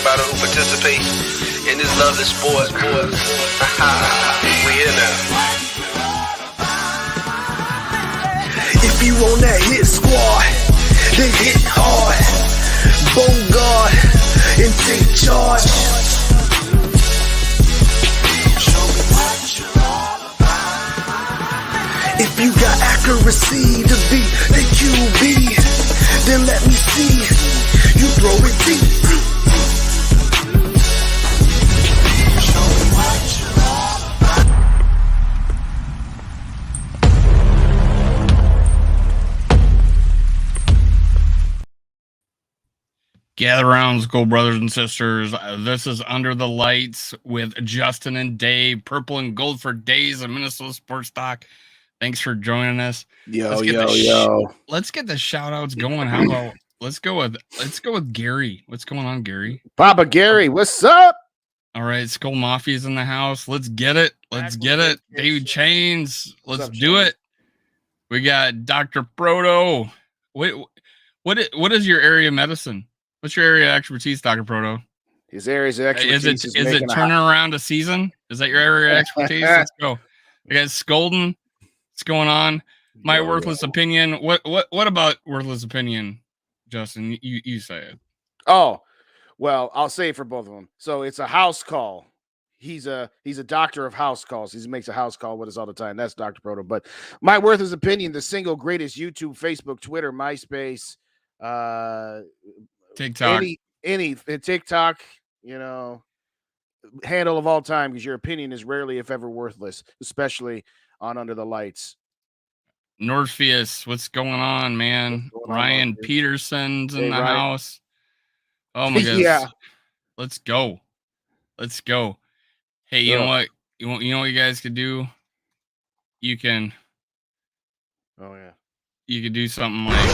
everybody who participates in this lovely sport. We here now. If you on that hit squad, then hit hard. Bogart and take charge. If you got accuracy to beat the QB, then let me see you throw it deep. Gather around, school brothers and sisters. This is Under the Lights with Justin and Dave. Purple and gold for days of Minnesota Sports Talk. Thanks for joining us. Yo. Let's get the shout outs going. How about let's go with Gary. What's going on, Gary? Papa Gary, what's up? All right, Skull Mafia's in the house. Let's get it. David Chains, let's do it. We got Dr. Proto. What is your area of medicine? What's your area of expertise, Dr. Proto? His areas of expertise is it turning around a season? Is that your area of expertise? Let's go. We got Skolden. What's going on? My worthless opinion. What about worthless opinion, Justin? You say it. Oh, well, I'll say it for both of them. So it's a house call. He's a doctor of house calls. He makes a house call with us all the time. That's Dr. Proto. But my worthless opinion, the single greatest YouTube, Facebook, Twitter, MySpace, TikTok, any TikTok, handle of all time, because your opinion is rarely, if ever, worthless, especially on Under the Lights. Norpheus, what's going on, man? Ryan Peterson's in the house. Oh my goodness. Yeah. Let's go. Hey, you know what? You know what you guys could do? You can. Oh yeah. You could do something like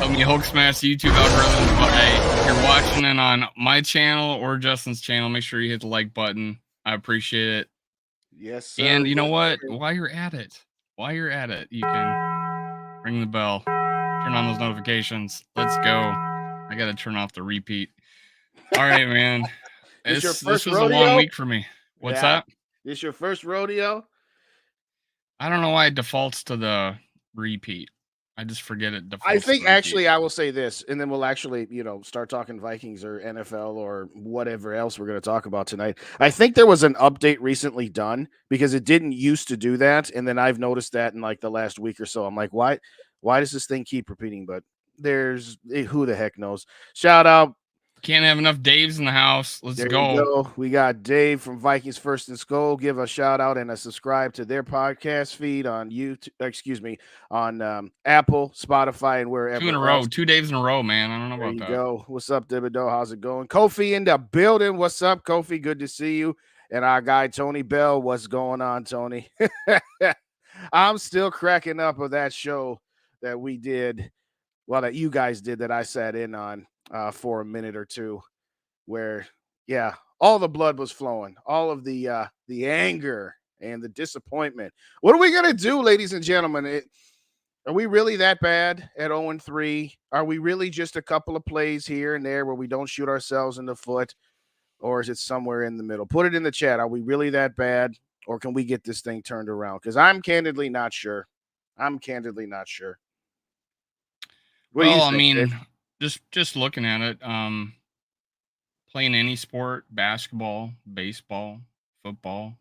help me Hulk smash the YouTube algorithm. But hey, if you're watching it on my channel or Justin's channel, make sure you hit the like button. I appreciate it. Yes, sir. And you know what? While you're at it, you can ring the bell, turn on those notifications. Let's go. I got to turn off the repeat. All right, man. This was a long week for me. What's that? This your first rodeo? I don't know why it defaults to the repeat. I just forget it defaults. I think actually I will say this, and then we'll actually, start talking Vikings or NFL or whatever else we're going to talk about tonight. I think there was an update recently done because it didn't used to do that. And then I've noticed that in like the last week or so. I'm like, why does this thing keep repeating? But who the heck knows? Shout out. Can't have enough Daves in the house. Let's go. We got Dave from Vikings First and Skull. Give a shout out and a subscribe to their podcast feed on YouTube. On Apple, Spotify, and wherever. 2 in a row. 2 Daves in a row, man. I don't know about that. There you go. What's up, Dibido? How's it going? Kofi in the building. What's up, Kofi? Good to see you. And our guy Tony Bell. What's going on, Tony? I'm still cracking up of that show that we did. Well, that you guys did that I sat in on. For a minute or two, where all the blood was flowing, all of the anger and the disappointment. What are we gonna do, ladies and gentlemen? Are we really that bad at 0-3? Are we really just a couple of plays here and there where we don't shoot ourselves in the foot, or is it somewhere in the middle? Put it in the chat. Are we really that bad, or can we get this thing turned around? Because I'm candidly not sure. What do you think, Dave? Just looking at it, playing any sport, basketball, baseball, football,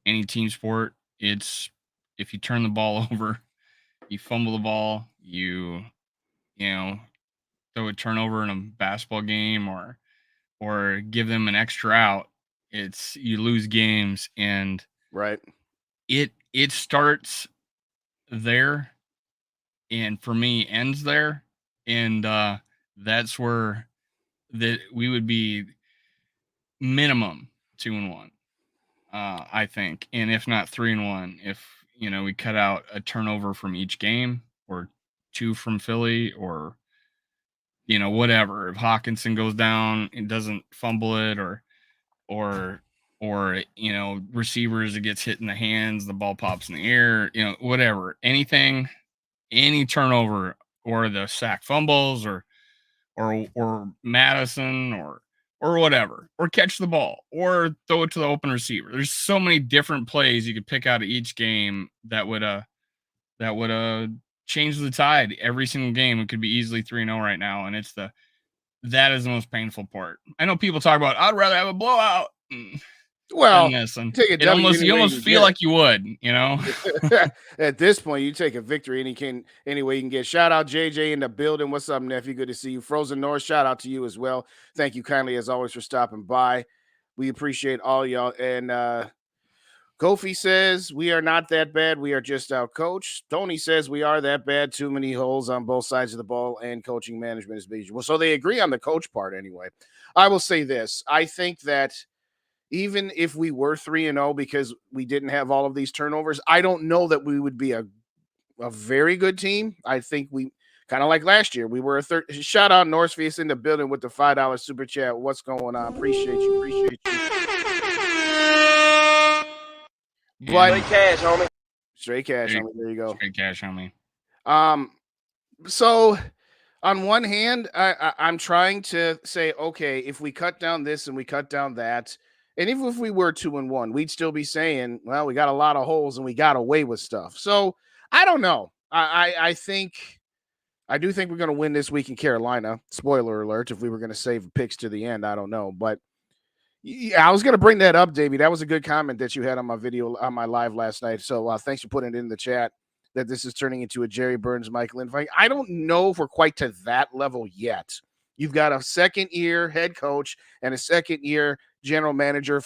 any team sport, it's if you turn the ball over, you fumble the ball, you throw a turnover in a basketball game or give them an extra out, you lose games. And right, it starts there, and for me ends there. And that's where we would be minimum 2-1, I think, and if not 3-1, if we cut out a turnover from each game, or 2 from Philly, or whatever. If Hawkinson goes down and doesn't fumble it, or receivers, it gets hit in the hands, the ball pops in the air, whatever, any turnover, or the sack fumbles, or or Madison or whatever, or catch the ball or throw it to the open receiver. There's so many different plays you could pick out of each game that would change the tide every single game. It could be easily 3-0 right now, and that is the most painful part. I know people talk about I'd rather have a blowout Well, than this, and take a W you almost feel like you would, At this point, you take a victory any way you can get. Shout out JJ in the building. What's up, nephew? Good to see you. Frozen North, shout out to you as well. Thank you kindly as always for stopping by. We appreciate all y'all. And Kofi says we are not that bad. We are just out coached. Tony says we are that bad. Too many holes on both sides of the ball, and coaching management is big. Well, so they agree on the coach part anyway. I will say this. I think that even if we were 3-0 because we didn't have all of these turnovers, I don't know that we would be a very good team. I think we kind of like last year. We were a third. Shout out Northface in the building with the $5 super chat. What's going on? Appreciate you. Appreciate you. But Straight cash, homie. Straight cash, homie. There you go. Straight cash, homie. So on one hand, I'm trying to say, okay, if we cut down this and we cut down that, and even if we were 2-1, we'd still be saying, well, we got a lot of holes and we got away with stuff. So I don't know. I do think we're going to win this week in Carolina. Spoiler alert. If we were going to save picks to the end, I don't know. But yeah, I was going to bring that up, Davey. That was a good comment that you had on my video, on my live last night. So thanks for putting it in the chat that this is turning into a Jerry Burns, Mike Lynn fight. I don't know if we're quite to that level yet. You've got a second-year head coach and a second-year general manager,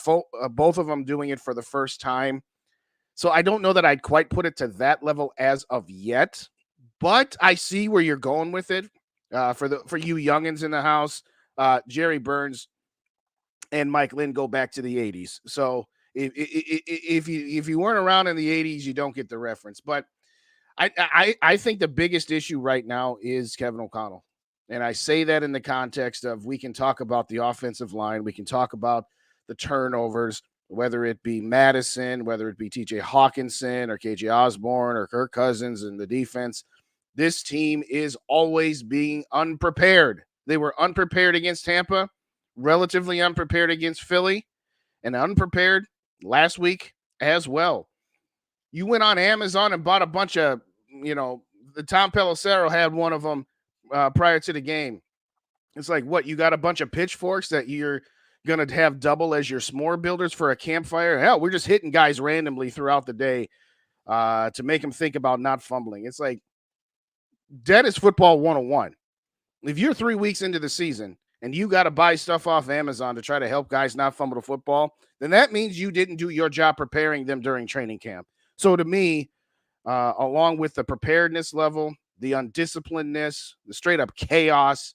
both of them doing it for the first time. So I don't know that I'd quite put it to that level as of yet, but I see where you're going with it. For you youngins in the house, Jerry Burns and Mike Lynn go back to the 80s. So if you weren't around in the 80s, you don't get the reference. But I think the biggest issue right now is Kevin O'Connell. And I say that in the context of we can talk about the offensive line. We can talk about the turnovers, whether it be Madison, whether it be TJ Hawkinson or KJ Osborne or Kirk Cousins and the defense. This team is always being unprepared. They were unprepared against Tampa, relatively unprepared against Philly, and unprepared last week as well. You went on Amazon and bought a bunch of, the Tom Pelissero had one of them prior to the game. It's like, what, you got a bunch of pitchforks that you're going to have double as your s'more builders for a campfire? Hell, we're just hitting guys randomly throughout the day to make them think about not fumbling. It's like, that is football 101. If you're 3 weeks into the season and you got to buy stuff off Amazon to try to help guys not fumble the football, then that means you didn't do your job preparing them during training camp. So to me, along with the preparedness level, the undisciplinedness, the straight up chaos,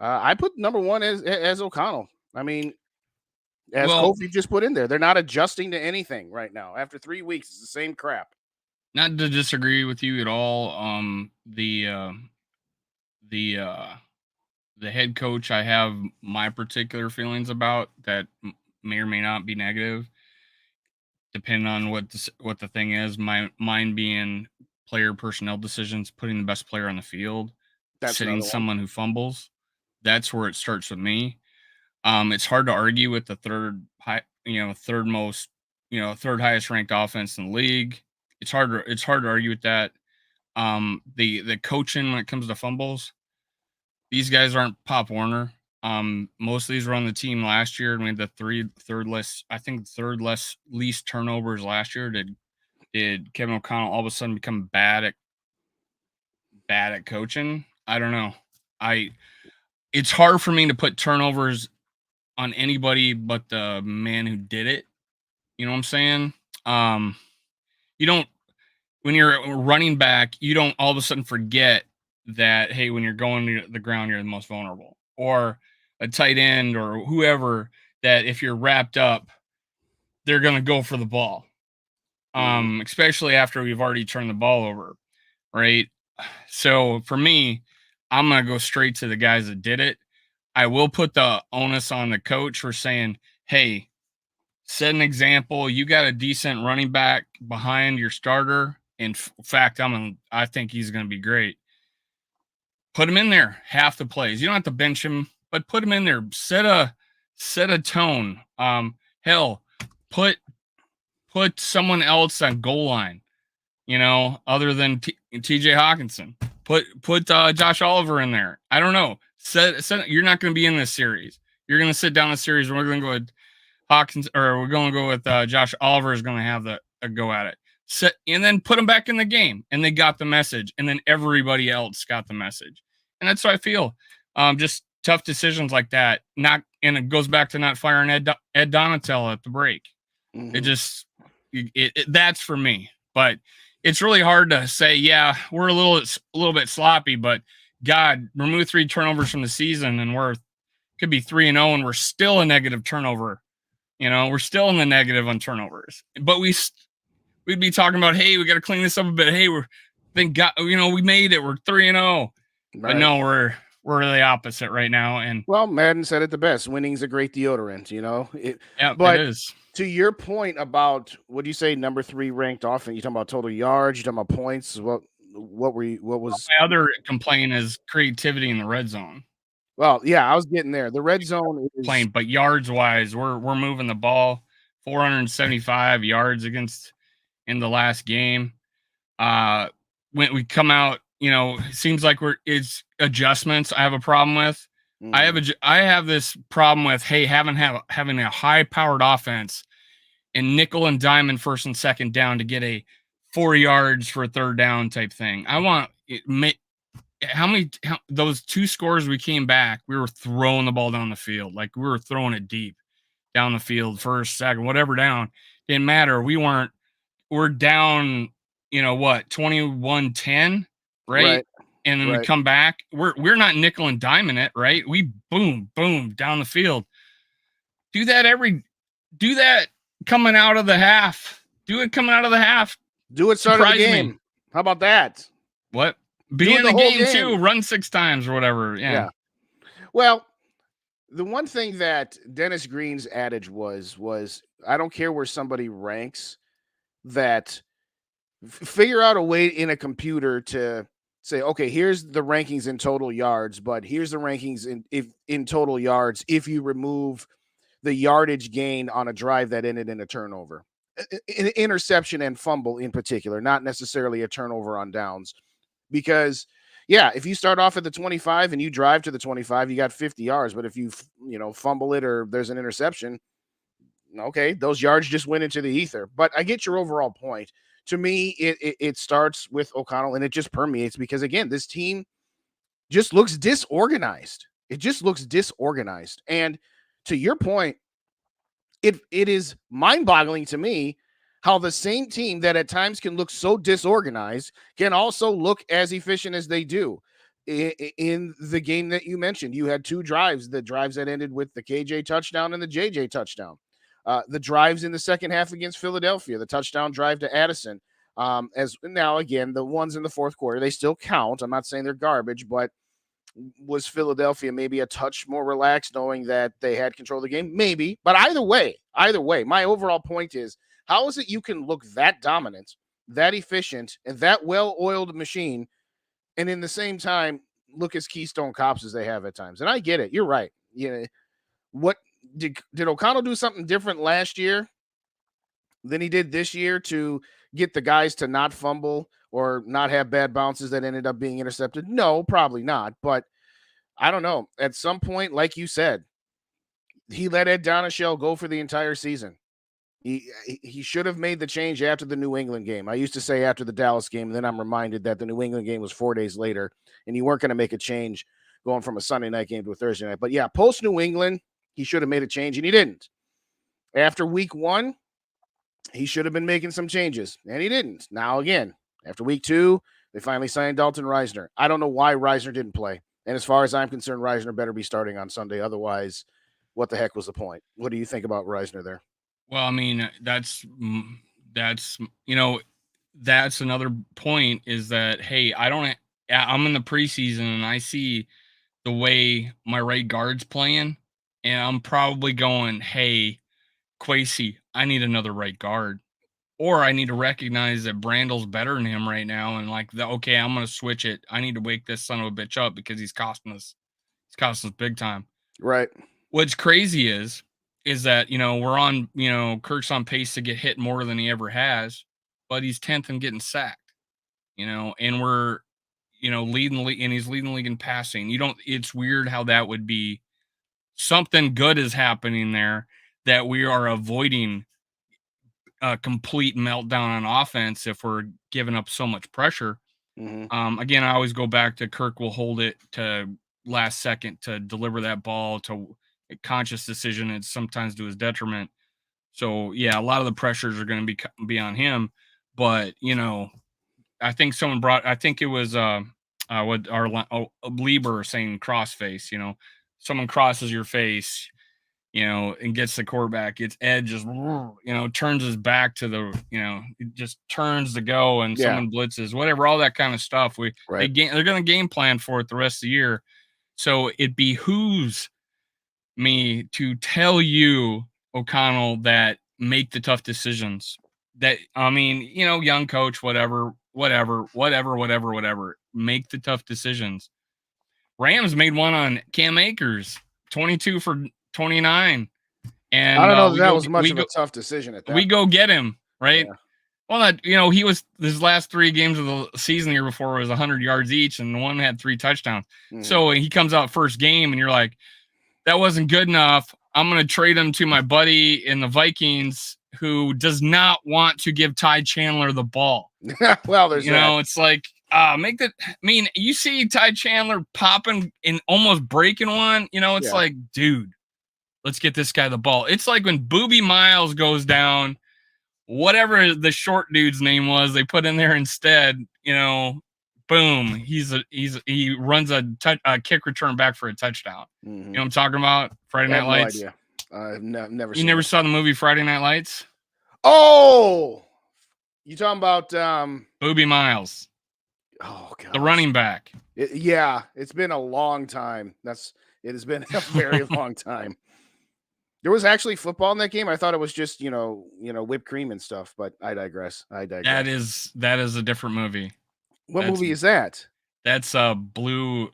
I put number one as O'Connell. I mean, as Kofi just put in there, they're not adjusting to anything right now. After 3 weeks, it's the same crap. Not to disagree with you at all. The head coach, I have my particular feelings about that may or may not be negative, depending on what the thing is. Mine being player personnel decisions, putting the best player on the field, sitting someone who fumbles. That's where it starts with me. It's hard to argue with the third highest ranked offense in the league. It's hard to argue with that. The coaching when it comes to fumbles, these guys aren't Pop Warner. Most of these were on the team last year, and we had the third least turnovers last year. Did Kevin O'Connell all of a sudden become bad at coaching? I don't know. It's hard for me to put turnovers on anybody but the man who did it. You know what I'm saying? When you're a running back, you don't all of a sudden forget that, hey, when you're going to the ground, you're the most vulnerable. Or a tight end or whoever, that if you're wrapped up, they're going to go for the ball. Especially after we've already turned the ball over, right? So for me, I'm going to go straight to the guys that did it. I will put the onus on the coach for saying, hey, set an example. You got a decent running back behind your starter. In fact, I think he's going to be great. put him in there half the plays. You don't have to bench him, but put him in there. Set a tone. Hell, put someone else on goal line. Other than TJ Hawkinson. Put Josh Oliver in there. I don't know. You're not going to be in this series. You're going to sit down the series. And we're going to go with Hawkins, or we're going to go with Josh Oliver is going to have a go at it. And then put them back in the game, and they got the message, and then everybody else got the message, and that's how I feel. Just tough decisions like that. And it goes back to not firing Ed Donatel at the break. Mm-hmm. It just that's for me, but. It's really hard to say, yeah, we're a little bit sloppy, but God, remove 3 turnovers from the season and could be 3-0 and we're still a negative turnover. We're still in the negative on turnovers, but we'd be talking about, hey, we got to clean this up a bit. Hey, we made it. We're 3-0, right. But no, we're the opposite right now. And well, Madden said it the best. Winning's a great deodorant, but it is. To your point about what do you say, number 3 ranked offense? You talking about total yards? You talking about points? What was my other complaint is creativity in the red zone. Well, yeah, I was getting there. The red zone is playing, but yards wise, we're moving the ball 475 yards in the last game. When we come out, it seems like it's adjustments I have a problem with. I have this problem with having a high powered offense and nickel and dime first and second down to get a 4 yards for a third down type thing. I want those 2 scores we came back, we were throwing the ball down the field. Like we were throwing it deep down the field, first, second, whatever down. Didn't matter. We're down, 21-10, right? And then we come back. We're not nickel and diming it, right? We boom down the field. Do that coming out of the half. Do it coming out of the half. Do it start of the game. Me. How about that? What? Be in the game too. Run 6 times or whatever. Yeah. Well, the one thing that Dennis Green's adage was I don't care where somebody ranks, that figure out a way in a computer to say, okay, here's the rankings in total yards, but here's the rankings in total yards if you remove the yardage gain on a drive that ended in a turnover, an interception and fumble in particular, not necessarily a turnover on downs. Because, yeah, if you start off at the 25 and you drive to the 25, you got 50 yards. But if you fumble it or there's an interception, okay, those yards just went into the ether. But I get your overall point. To me, it starts with O'Connell and it just permeates because, again, this team just looks disorganized. It just looks disorganized. And to your point, it is mind-boggling to me how the same team that at times can look so disorganized can also look as efficient as they do. In the game that you mentioned, you had 2 drives, the drives that ended with the KJ touchdown and the JJ touchdown. The drives in the second half against Philadelphia, the touchdown drive to Addison. As now, again, the ones in the fourth quarter, they still count. I'm not saying they're garbage, but was Philadelphia maybe a touch more relaxed knowing that they had control of the game? Maybe. But either way, my overall point is, how is it you can look that dominant, that efficient, and that well-oiled machine, and in the same time look as Keystone Cops as they have at times? And I get it. You're right. What did O'Connell do something different last year than he did this year to get the guys to not fumble or not have bad bounces that ended up being intercepted? No, probably not. But I don't know. At some point, like you said, he let Ed Donashell go for the entire season. He should have made the change after the New England game. I used to say after the Dallas game, and then I'm reminded that the New England game was 4 days later, and you weren't going to make a change going from a Sunday night game to a Thursday night. But yeah, post New England, he should have made a change, and he didn't. After week 1, he should have been making some changes, and he didn't. Now, again, after week 2, they finally signed Dalton Reisner. I don't know why Reisner didn't play. And as far as I'm concerned, Reisner better be starting on Sunday. Otherwise, what the heck was the point? What do you think about Reisner there? Well, I mean, that's another point is that, hey, I'm in the preseason and I see the way my right guard's playing, and I'm probably going, hey, Kwesi, I need another right guard. or I need to recognize that Brandle's better than him right now, and like, okay, I'm gonna switch it. I need to wake this son of a bitch up because he's costing us big time. Right. What's crazy is that, we're on, Kirk's on pace to get hit more than he ever has, but he's 10th and getting sacked, and we're, leading and he's leading the league in passing. It's weird how that would be. Something good is happening there that we are avoiding a complete meltdown on offense if we're giving up so much pressure. Again, I always go back to Kirk will hold it to last second to deliver that ball to a conscious decision, and sometimes to his detriment. So yeah, a lot of the pressures are going to be on him. But I think I think it was what our Lieber saying crossface. Someone crosses your face, and gets the quarterback. Its edge just, turns his back to it just turns to go, and someone blitzes, whatever, all that kind of stuff. They're going to game plan for it the rest of the year. So it behooves me to tell you, O'Connell, that make the tough decisions. That, young coach, whatever. Make the tough decisions. Rams made one on Cam Akers, 22 for 29. And I don't know if that was much of a tough decision at that. We go get him, right? Yeah. Well, he was his last 3 games of the season the year before was 100 yards each, and one had 3 touchdowns. So he comes out first game, and you're like, that wasn't good enough. I'm going to trade him to my buddy in the Vikings who does not want to give Ty Chandler the ball. Well, there's it's like, you see Ty Chandler popping and almost breaking one, it's like, dude, let's get this guy the ball. It's like when Boobie Miles goes down, whatever the short dude's name was, they put in there instead, boom, he runs a kick return back for a touchdown. You know what I'm talking about? Friday Night Lights. No idea. I've never seen. You never saw the movie Friday Night Lights? Oh, you talking about Boobie Miles? Oh god, the running back. It's been a long time. It has been a very long time. There was actually football in that game. I thought it was just whipped cream and stuff. But I digress. That is a different movie. What movie is that? That's Blue.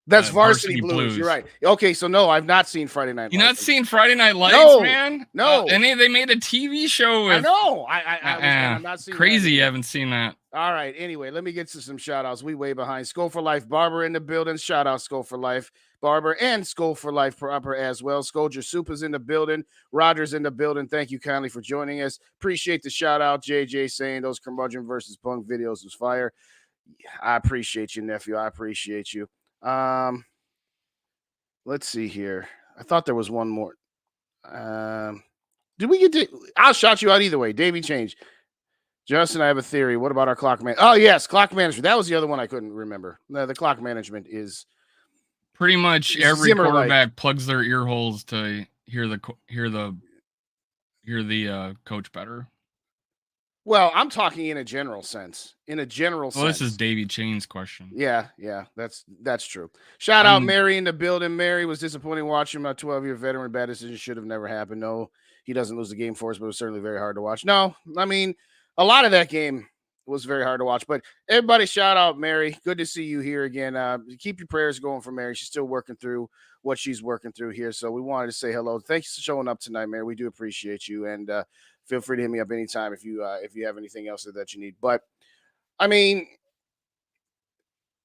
That's Varsity Blues. You're right. Okay, so no, I've not seen Friday Night Lights. You're not seen Friday Night Lights, man? No. And they made a TV show with. I know. I'm not seeing crazy. You haven't seen that. All right. Anyway, let me get to some shout outs. We way behind. Skull for Life Barber in the building. Shout out Skull for Life Barber and Skull for Life Proper as well. Scoldger Soup is in the building. Rogers in the building. Thank you kindly for joining us. Appreciate the shout out. JJ saying those curmudgeon versus punk videos was fire. I appreciate you, nephew. I appreciate you. Let's see here. I thought there was one more. Did we get to? I'll shout you out either way. Davey Change. Justin, I have a theory. What about our clock man? Oh, yes, clock management. That was the other one I couldn't remember. No, the clock management is pretty much every quarterback plugs their ear holes to hear the coach better. Well, I'm talking in a general sense. Well, this is Davey Chain's question. Yeah, that's true. Shout out Mary in the building. Mary was disappointing watching my 12-year veteran. Bad decision should have never happened. No, he doesn't lose the game for us, but it was certainly very hard to watch. No, I mean, a lot of that game was very hard to watch. But everybody, shout out Mary. Good to see you here again. Keep your prayers going for Mary. She's still working through what she's working through here. So we wanted to say hello. Thanks for showing up tonight, Mary. We do appreciate you. And feel free to hit me up anytime if you have anything else that you need. But I mean,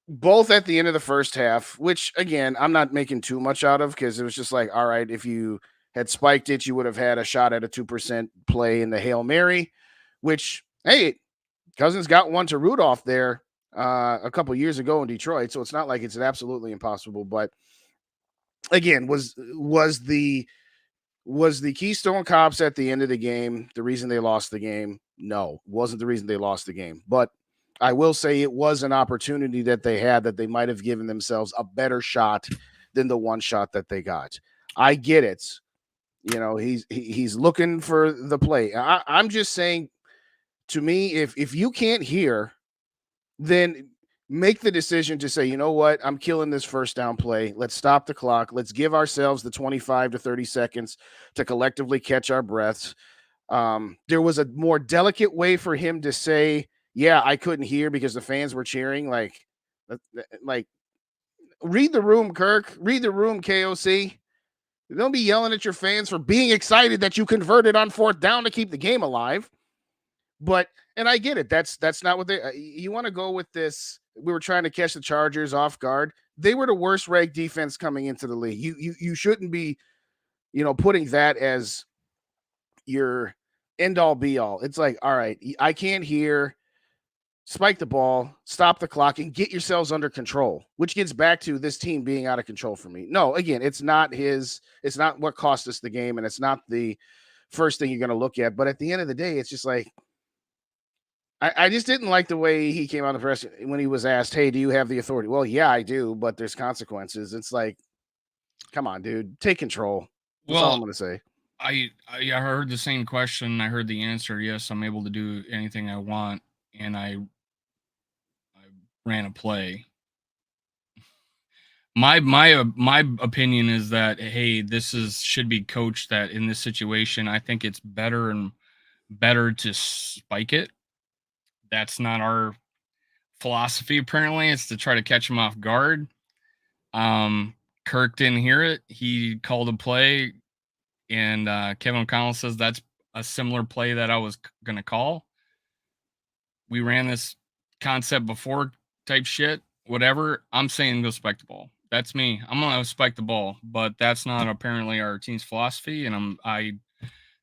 both at the end of the first half, which again, I'm not making too much out of because it was just like, all right, if you had spiked it, you would have had a shot at a 2% play in the Hail Mary, which, hey, Cousins got one to Rudolph there a couple years ago in Detroit. So it's not like it's absolutely impossible. But again, was the Keystone Cops at the end of the game the reason they lost the game? No, wasn't the reason they lost the game. But I will say it was an opportunity that they had that they might have given themselves a better shot than the one shot that they got. I get it. He's looking for the play. I'm just saying, to me, if you can't hear, then make the decision to say, you know what, I'm killing this first down play. Let's stop the clock. Let's give ourselves the 25 to 30 seconds to collectively catch our breaths. There was a more delicate way for him to say, "Yeah, I couldn't hear because the fans were cheering." Like read the room, Kirk. Read the room, KOC. Don't be yelling at your fans for being excited that you converted on 4th down to keep the game alive. But and I get it. That's not what they. You want to go with this. We were trying to catch the Chargers off guard. They were the worst ranked defense coming into the league. You shouldn't be, putting that as your end all be all. It's like, all right, I can't hear. Spike the ball, stop the clock, and get yourselves under control, which gets back to this team being out of control for me. No, again, it's not what cost us the game, and it's not the first thing you're going to look at. But at the end of the day, it's just like, I just didn't like the way he came out of the press when he was asked, "Hey, do you have the authority?" Well, yeah, I do, but there's consequences. It's like, come on, dude, take control. That's all I'm going to say. I heard the same question. I heard the answer. Yes, I'm able to do anything I want, and I ran a play. My opinion is that, hey, should be coached that in this situation. I think it's better to spike it. That's not our philosophy. Apparently, it's to try to catch him off guard. Kirk didn't hear it. He called a play, and Kevin O'Connell says that's a similar play that I was going to call. We ran this concept before type shit, whatever. I'm saying go spike the ball. That's me. I'm going to spike the ball, but that's not apparently our team's philosophy, and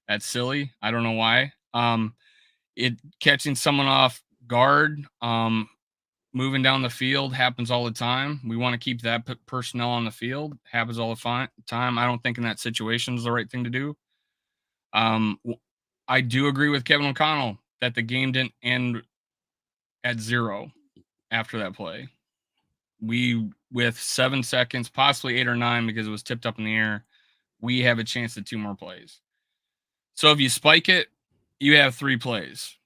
that's silly. I don't know why. It catching someone off guard, moving down the field happens all the time. We want to keep that personnel on the field. Happens all the time. I don't think in that situation is the right thing to do. I do agree with Kevin O'Connell that the game didn't end at 0 after that play. We, with 7 seconds, possibly 8 or 9, because it was tipped up in the air, we have a chance at 2 more plays. So if you spike it, you have 3 plays: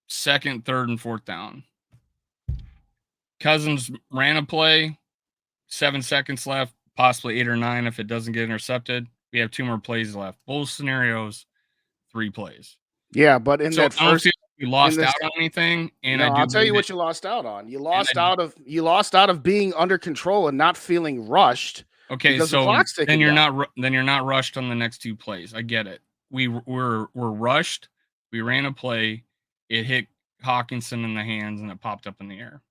2nd, 3rd, and 4th down. Cousins ran a play, 7 seconds left, possibly 8 or 9 if it doesn't get intercepted. We have 2 more plays left. Both scenarios, 3 plays. Yeah, but in So that I don't first, feel like we lost out on anything. And no, I'll tell you what you lost out on. You lost out of being under control and not feeling rushed. Okay, so then you're not rushed on the next 2 plays. I get it. We're rushed. We ran a play. It hit Hawkinson in the hands and it popped up in the air.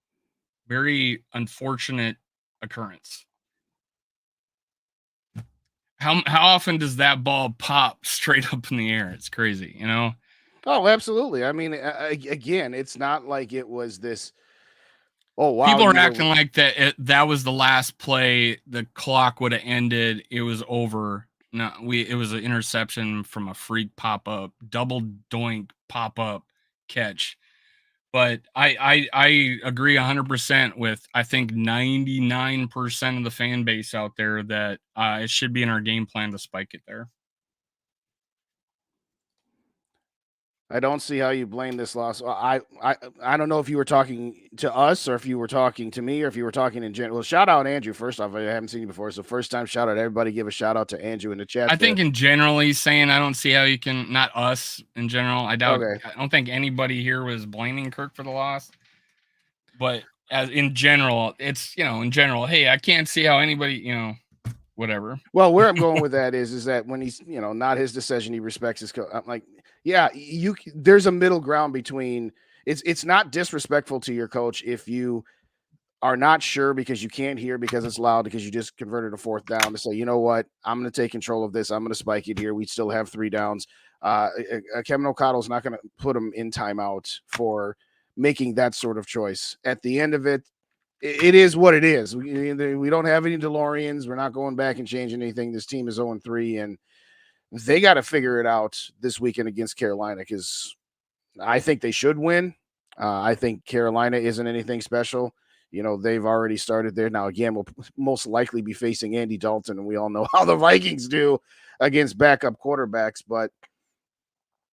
Very unfortunate occurrence. How often does that ball pop straight up in the air? It's crazy, you know? Oh, absolutely. I mean, again, it's not like it was this. Oh, wow. People are acting like that was the last play. The clock would have ended. It was over. No, it was an interception from a freak pop up, double doink pop up catch. But I agree 100% with, I think, 99% of the fan base out there that it should be in our game plan to spike it there. I don't see how you blame this loss. I don't know if you were talking to us or if you were talking to me or if you were talking in general. Well, shout out Andrew first off. I haven't seen you before, so first time shout out everybody. Give a shout out to Andrew in the chat. I think in general he's saying I don't see how you can, not us in general. I doubt. Okay. I don't think anybody here was blaming Kirk for the loss, but as in general, it's in general. Hey, I can't see how anybody whatever. Well, where I'm going with that is that when he's not his decision, he respects his coach. I'm like, yeah, there's a middle ground between. It's not disrespectful to your coach if you are not sure because you can't hear because it's loud because you just converted a 4th down to say, you know what, I'm going to take control of this. I'm going to spike it here. We still have 3 downs. Kevin O'Connell's not going to put him in timeout for making that sort of choice. At the end of it, it is what it is. We don't have any DeLoreans. We're not going back and changing anything. This team is 0-3, and they got to figure it out this weekend against Carolina because I think they should win. I think Carolina isn't anything special. They've already started there. Now, again, we'll most likely be facing Andy Dalton, and we all know how the Vikings do against backup quarterbacks. But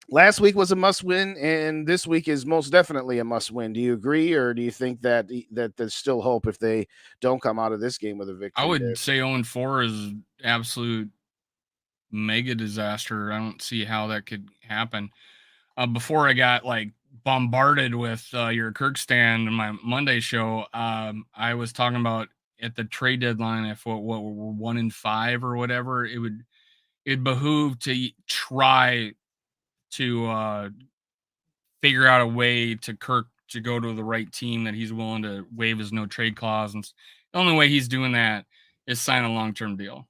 last week was a must-win, and this week is most definitely a must-win. Do you agree, or do you think that there's still hope if they don't come out of this game with a victory? I would say 0-4 is absolute mega disaster. I don't see how that could happen. Before I got like bombarded with your Kirk stand in my Monday show, I was talking about at the trade deadline, if what we're 1-5 or whatever, it behoove to try to figure out a way to Kirk to go to the right team that he's willing to waive his no trade clause. And the only way he's doing that is sign a long-term deal.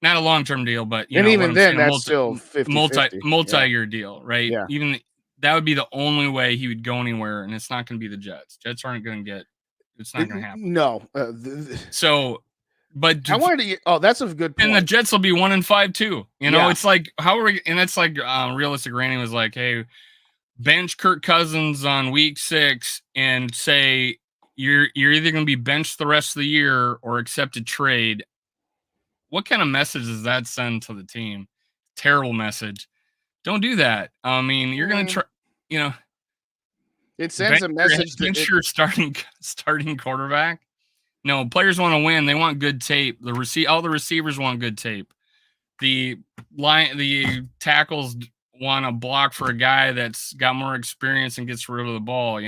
Not a long-term deal, but And what even I'm then, saying, that's still 50-50. multi-year deal, right? Yeah. Even that would be the only way he would go anywhere, and it's not going to be the Jets. Jets aren't going to get. It's not going to happen. No. So, but I wanted to. Oh, that's a good point. and the Jets will be 1-5 too. Yeah. It's like how are we? And that's like realistic. Randy was like, "Hey, bench Kirk Cousins on week 6 and say you're either going to be benched the rest of the year or accept a trade." What kind of message does that send to the team? Terrible message. Don't do that. I mean, you're going to try, it sends a message that you're starting quarterback. No, players want to win. They want good tape. All the receivers want good tape. The tackles want to block for a guy that's got more experience and gets rid of the ball.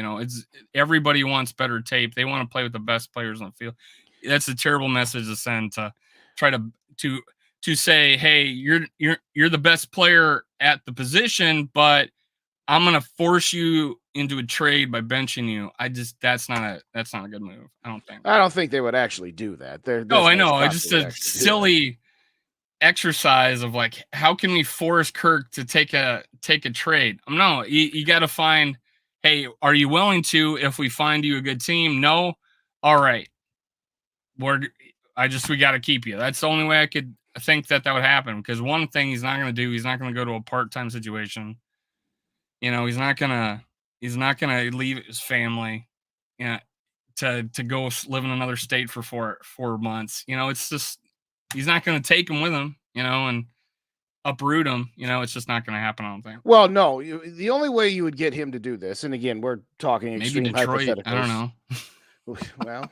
Everybody wants better tape. They want to play with the best players on the field. That's a terrible message to send to try to say, hey, you're the best player at the position, but I'm gonna force you into a trade by benching you. That's not a good move. I don't think they would actually do that. I know. It's just a silly exercise of like, how can we force Kirk to take a trade? No, you got to find. Hey, are you willing to? If we find you a good team, no. All right, we got to keep you. That's the only way I could think that would happen. Because one thing he's not going to do, he's not going to go to a part-time situation. He's not gonna leave his family, to go live in another state for 4 months. It's just he's not going to take him with him, and uproot him. It's just not going to happen. I don't think. Well, no, the only way you would get him to do this, and again, we're talking extreme maybe Detroit. hypotheticals. I don't know. Well,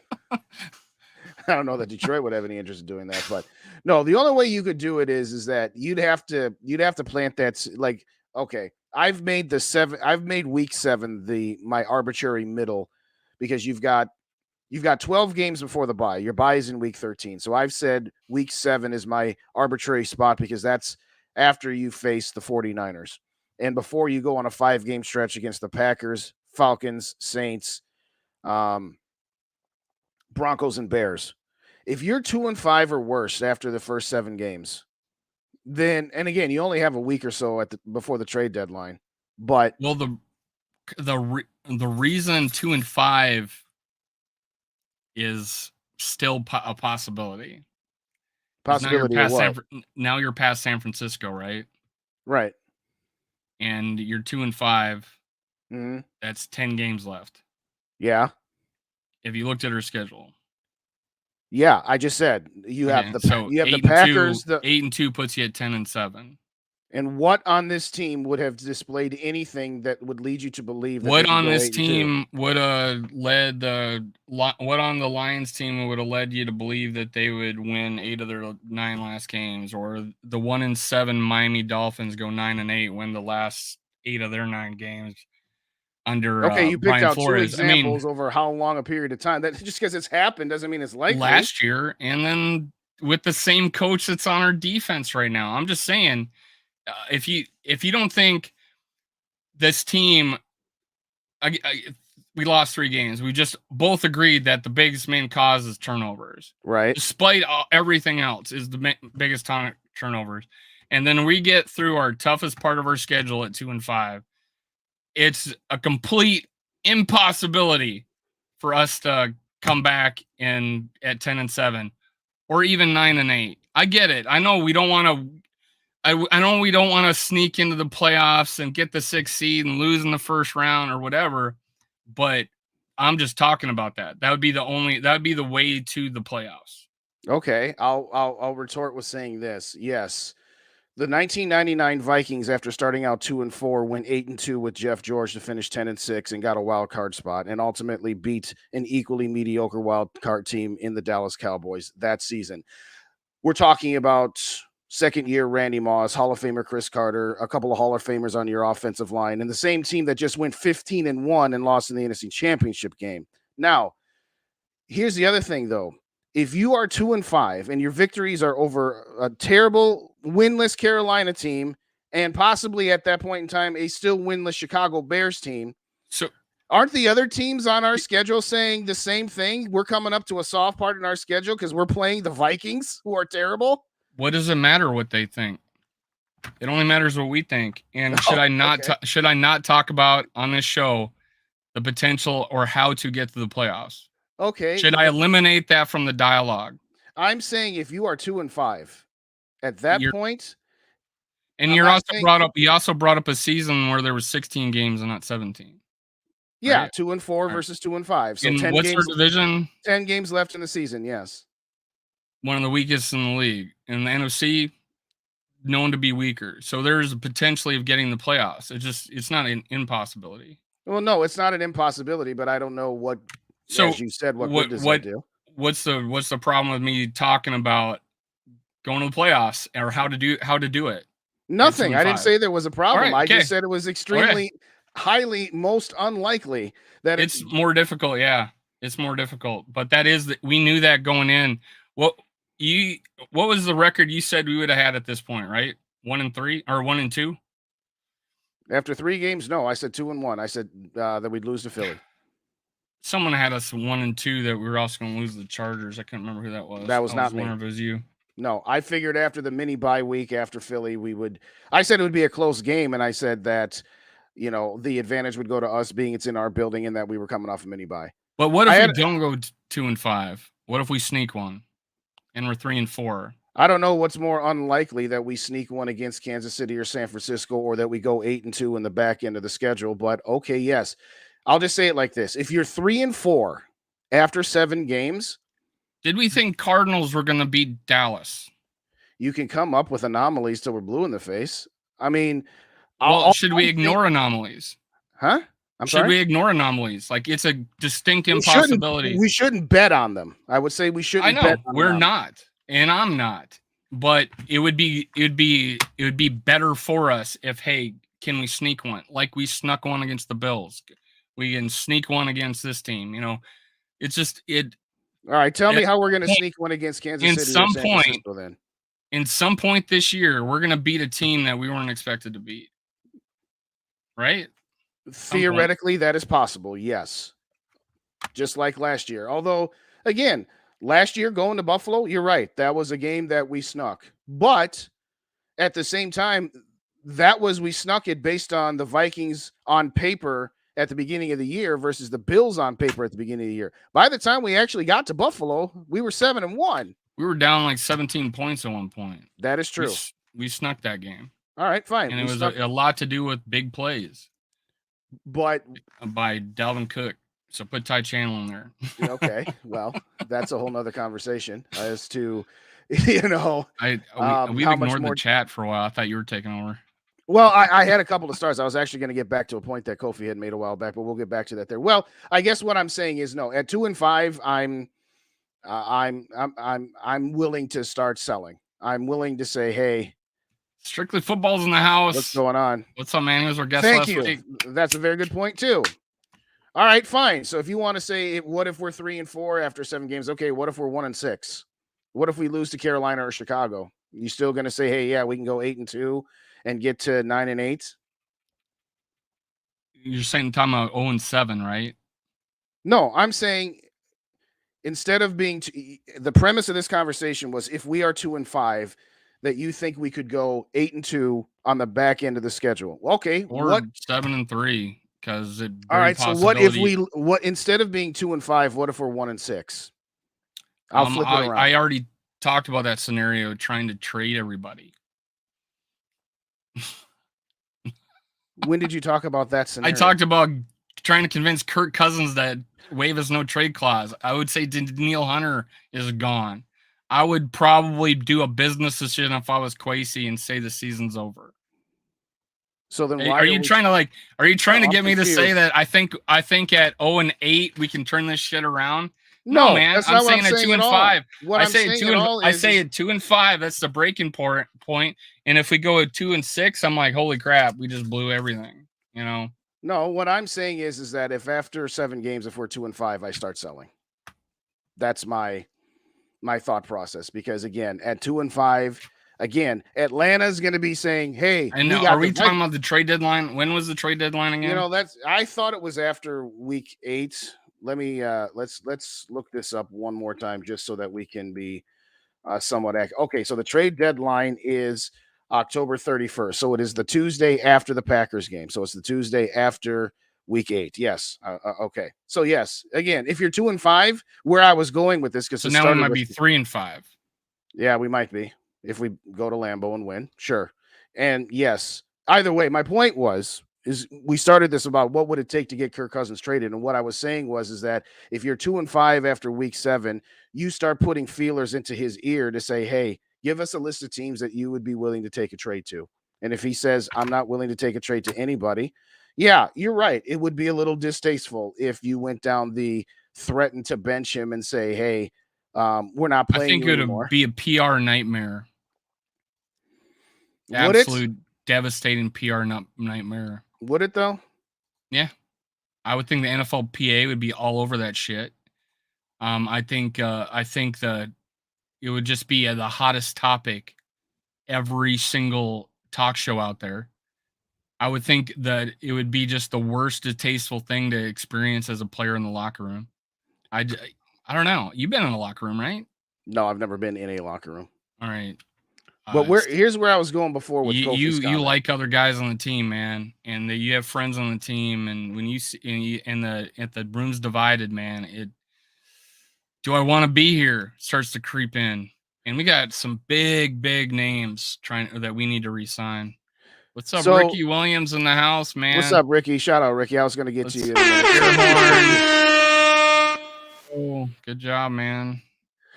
I don't know that Detroit would have any interest in doing that, but no, the only way you could do it is that you'd have to plant that, like, okay, I've made week 7 my arbitrary middle, because you've got 12 games before the bye. Your bye is in week 13. So I've said week 7 is my arbitrary spot, because that's after you face the 49ers and before you go on a 5-game stretch against the Packers, Falcons, Saints, Broncos, and Bears. If you're 2-5 or worse after the first 7 games, then, and again, you only have a week or so before the trade deadline. But the reason 2-5 is still a possibility. Now you're past San Francisco, right? Right. And you're 2-5. Mm-hmm. That's 10 games left. Yeah. If you looked at her schedule. Yeah, I just said you have the Packers. 8-2 puts you at 10-7. And what on this team would have displayed anything that would lead you to believe that what on this team would have led what on the Lions team would have led you to believe that they would win 8 of their 9 last games, or the 1-7 Miami Dolphins go 9-8, win the last 8 of their 9 games under you picked Brian out Flores. 2 examples over how long a period of time. That just because it's happened doesn't mean it's likely. Last year, and then with the same coach that's on our defense right now. I'm just saying, if you don't think this team, we lost 3 games. We just both agreed that the biggest main cause is turnovers. Right. Despite everything else, is the biggest turnovers. And then we get through our toughest part of our schedule at 2-5. It's a complete impossibility for us to come back at 10-7 or even 9-8. I get it. I know we don't want to. I know we don't want to sneak into the playoffs and get the 6th seed and lose in the first round or whatever, but I'm just talking about that. That would be the way to the playoffs. Okay, I'll retort with saying this. Yes, the 1999 Vikings, after starting out 2-4, went 8-2 with Jeff George to finish 10-6 and got a wild card spot, and ultimately beat an equally mediocre wild card team in the Dallas Cowboys that season. We're talking about second year Randy Moss, Hall of Famer Chris Carter, a couple of Hall of Famers on your offensive line, and the same team that just went 15-1 and lost in the NFC Championship game. Now, here's the other thing, though. If you are 2-5 and your victories are over a terrible winless Carolina team and possibly at that point in time a still winless Chicago Bears team, So aren't the other teams on our schedule saying the same thing? We're coming up to a soft part in our schedule because we're playing the Vikings, who are terrible. what does it matter what they think? It only matters what we think. And should I not talk about on this show the potential or how to get to the playoffs? Okay. Should I eliminate that from the dialogue? I'm saying if you are 2-5 at that point, and you also brought up a season where there was 16 games and not 17. Yeah, right? 2-4 versus 2-5. So and 10 what's games, our division? 10 games left in the season. Yes, one of the weakest in the league. In the NFC, known to be weaker. So there's potentially of getting the playoffs. It's not an impossibility. Well, no, it's not an impossibility, but I don't know what. So as you said, what good does that do? What's the problem with me talking about going to the playoffs or how to do it? Nothing. I didn't say there was a problem. Right, I just said it was extremely highly most unlikely that it's more difficult. Yeah, it's more difficult. But that is we knew that going in. What was the record you said we would have had at this point? Right, 1-3 or 1-2. After 3 games, no, I said 2-1. I said that we'd lose to Philly. Someone had us 1-2 that we were also going to lose the Chargers. I can't remember who that was. That was not me. It was you. No, I figured after the mini bye week after Philly, I said it would be a close game, and I said that, the advantage would go to us being it's in our building and that we were coming off a mini bye. But what if we don't go 2-5? What if we sneak one and we're 3-4? I don't know what's more unlikely, that we sneak one against Kansas City or San Francisco, or that we go 8-2 in the back end of the schedule. But okay, yes. I'll just say it like this. If you're 3-4 after 7 games. Did we think Cardinals were going to beat Dallas? You can come up with anomalies till we're blue in the face. I mean, should we ignore anomalies? Huh? Should we ignore anomalies? Like, it's a distinct impossibility. We shouldn't bet on them. I would say we shouldn't. I know bet on we're them. not, and I'm not. But it would be better for us if, hey, can we sneak one? Like we snuck one against the Bills. We can sneak one against this team. It's just it. All right, tell me how we're going to sneak one against Kansas City. In some point this year, we're going to beat a team that we weren't expected to beat. Right? Theoretically, that is possible, yes. Just like last year. Although, again, last year going to Buffalo, you're right. That was a game that we snuck. But at the same time, we snuck it based on the Vikings on paper at the beginning of the year versus the Bills on paper at the beginning of the year. By the time we actually got to Buffalo, we were 7-1. We were down like 17 points at one point. That is true. We snuck that game. All right, fine. And it was a lot to do with big plays. But by Dalvin Cook. So put Ty Chandler in there. Okay. Well, that's a whole nother conversation as to, we've ignored the chat for a while. I thought you were taking over. Well, I had a couple of stars. I was actually going to get back to a point that Kofi had made a while back, but we'll get back to that there. Well, I guess what I'm saying is no. At 2-5, I'm willing to start selling. I'm willing to say, hey, Strictly Football's in the house. What's going on? What's up, man? He was our guest last week. That's a very good point too. All right, fine. So if you want to say, what if we're 3-4 after 7 games? Okay, what if we're 1-6? What if we lose to Carolina or Chicago? You still going to say, hey, yeah, we can go 8-2 and get to 9-8? You're saying talking about 0-7, right? No, I'm saying instead of being the premise of this conversation was if we are 2-5, that you think we could go 8-2 on the back end of the schedule. Okay, or 7-3 because it. All right, so what if instead of being 2-5, what if we're 1-6? I'll flip it around. I already talked about that scenario, trying to trade everybody. When did you talk about that scenario? I talked about trying to convince Kirk Cousins that waive his no trade clause. I would say Daniil Hunter is gone. I would probably do a business decision if I was Kwesi and say the season's over. So then, are you trying to get me to say that I think at 0-8 we can turn this shit around No, No, man. that's I'm not what I'm saying at saying two at and all. five. What I'm saying at all I is, say at 2-5. That's the breaking point. And if we go at 2-6, I'm like, holy crap, we just blew everything. You know. no, what I'm saying is that if after 7 games, if we're 2-5, I start selling. That's my thought process, because again, at 2-5, again, Atlanta's going to be saying, "Hey, And we are got we the talking about the trade deadline? When was the trade deadline again? That's I thought it was after week 8. Let me let's look this up one more time just so that we can be somewhat accurate. Okay, so the trade deadline is October 31st. So it is the Tuesday after the Packers game. So it's the Tuesday after week 8. Yes. Okay. So yes, again, if you're 2-5, where I was going with this, because So it now we started might with, be 3-5. yeah, we might be if we go to Lambeau and win. Sure. And yes, either way, my point is we started this about what would it take to get Kirk Cousins traded, and what I was saying is that if you're 2-5 after week 7, you start putting feelers into his ear to say, "Hey, give us a list of teams that you would be willing to take a trade to." And if he says, "I'm not willing to take a trade to anybody," yeah, you're right. It would be a little distasteful if you went down the threaten to bench him and say, "Hey, we're not I playing think you it would anymore." be a PR nightmare. Would it? Absolute devastating PR nightmare. Would it though? Yeah. I would think the NFLPA would be all over that shit. I think that it would just be the hottest topic every single talk show out there. I would think that it would be just the worst distasteful thing to experience as a player in the locker room. I don't know. You've been in the locker room, right? No, I've never been in a locker room. All right. But here's where I was going before with Kofi's you comment. like other guys on the team, man, and that you have friends on the team, and when you see and the room's divided, man, it. Do I want to be here? Starts to creep in, and we got some big names that we need to re-sign. What's up, So, Ricky Williams in the house, man? what's up, Ricky? Shout out, Ricky. I was going to get to you in a minute. Oh, good job, man.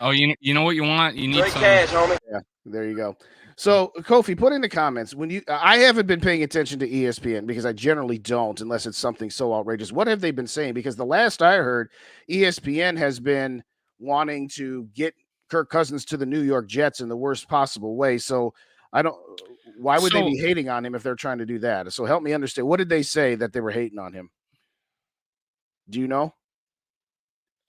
Oh, you know what you want? You need Straight some cash, homie. Yeah, there you go. So, Kofi, put in the comments I haven't been paying attention to ESPN because I generally don't unless it's something so outrageous. What have they been saying? Because the last I heard, ESPN has been wanting to get Kirk Cousins to the New York Jets in the worst possible way. So, why would they be hating on him if they're trying to do that? So, help me understand. What did they say that they were hating on him? Do you know?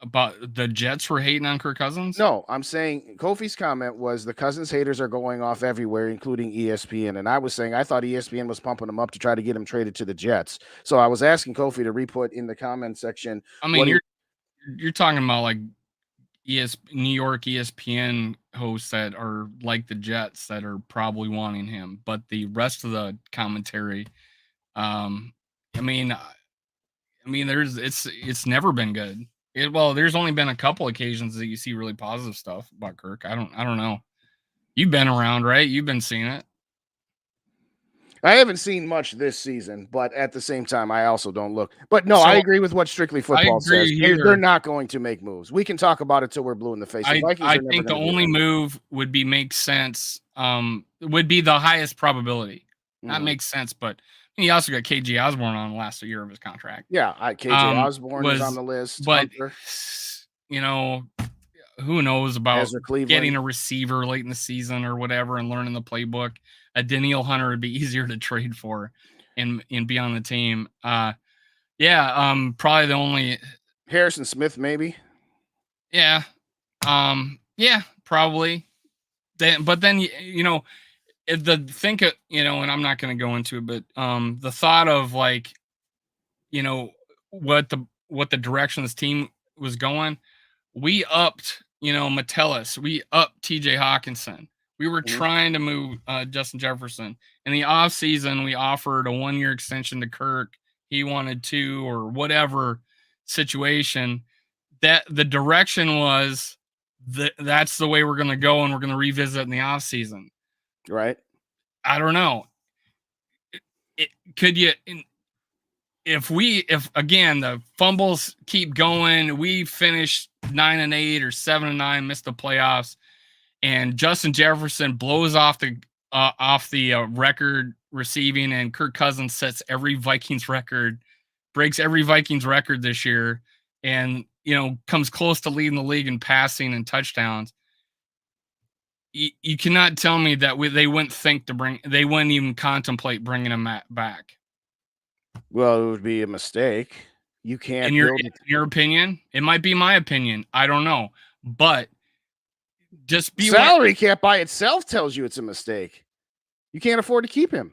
about the Jets were hating on Kirk Cousins? No, I'm saying Kofi's comment was the Cousins haters are going off everywhere, including ESPN. And I was saying I thought ESPN was pumping him up to try to get him traded to the Jets. So I was asking Kofi to re-put in the comment section. I mean, you're talking about like New York ESPN hosts that are like the Jets that are probably wanting him, but the rest of the commentary, I mean, it's never been good. There's only been a couple occasions that you see really positive stuff about Kirk. I don't know. You've been around, right? You've been seeing it. I haven't seen much this season, but at the same time, I also don't look. But no, I agree with what Strictly Football says. They're not going to make moves. We can talk about it till we're blue in the face. The Vikings I think the only move would make sense. Would be the highest probability. Not make sense, but he also got KJ Osborne on the last year of his contract. Yeah, KJ Osborne is on the list. But Hunter. Who knows about Cleveland. getting a receiver late in the season or whatever and learning the playbook. A Danielle Hunter would be easier to trade for and be on the team. Probably the only Harrison Smith, maybe. Yeah. Probably. But then and I'm not going to go into it, but the thought of like, what the direction this team was going, we upped, Metellus, we upped TJ Hawkinson. We were trying to move Justin Jefferson. In the offseason, we offered a 1-year extension to Kirk. He wanted 2 or whatever situation. That the direction was that's the way we're going to go, and we're going to revisit in the offseason. Right. I don't know. If again the fumbles keep going, we finish 9-8 or 7-9, miss the playoffs, and Justin Jefferson blows off the record receiving, and Kirk Cousins sets every Vikings record, breaks every Vikings record this year, and comes close to leading the league in passing and touchdowns. You cannot tell me that they wouldn't even contemplate bringing him back. Well, it would be a mistake. You can't in your opinion. It might be my opinion. I don't know, but just be salary cap by itself tells you it's a mistake. You can't afford to keep him.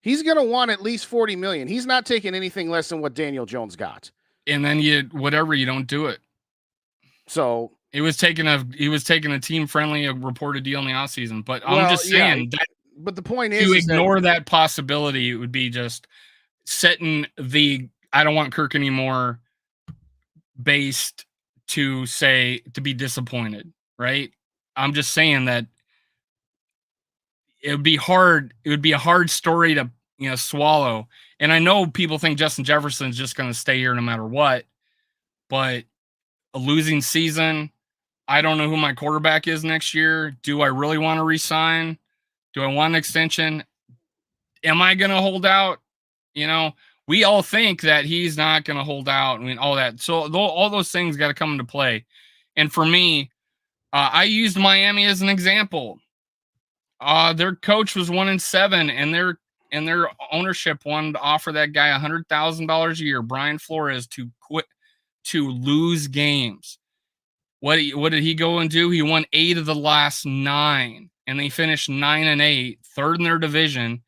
He's going to want at least $40 million. He's not taking anything less than what Daniel Jones got. And then you don't do it. So he was taking a team-friendly reported deal in the offseason. But I'm just saying that. But the point is, to ignore that possibility, it would be just setting the I don't want Kirk anymore based to be disappointed, right? I'm just saying that it would be hard. It would be a hard story to swallow. And I know people think Justin Jefferson's just going to stay here no matter what, but a losing season. I don't know who my quarterback is next year. Do I really want to resign? Do I want an extension? Am I going to hold out? We all think that he's not going to hold out. I mean, all that. So all those things got to come into play. And for me, I used Miami as an example. Their coach was 1-7, and their ownership wanted to offer that guy $100,000 a year, Brian Flores, to quit, to lose games. What did he go and do? He won 8 of the last 9. And they finished 9-8, third in their division.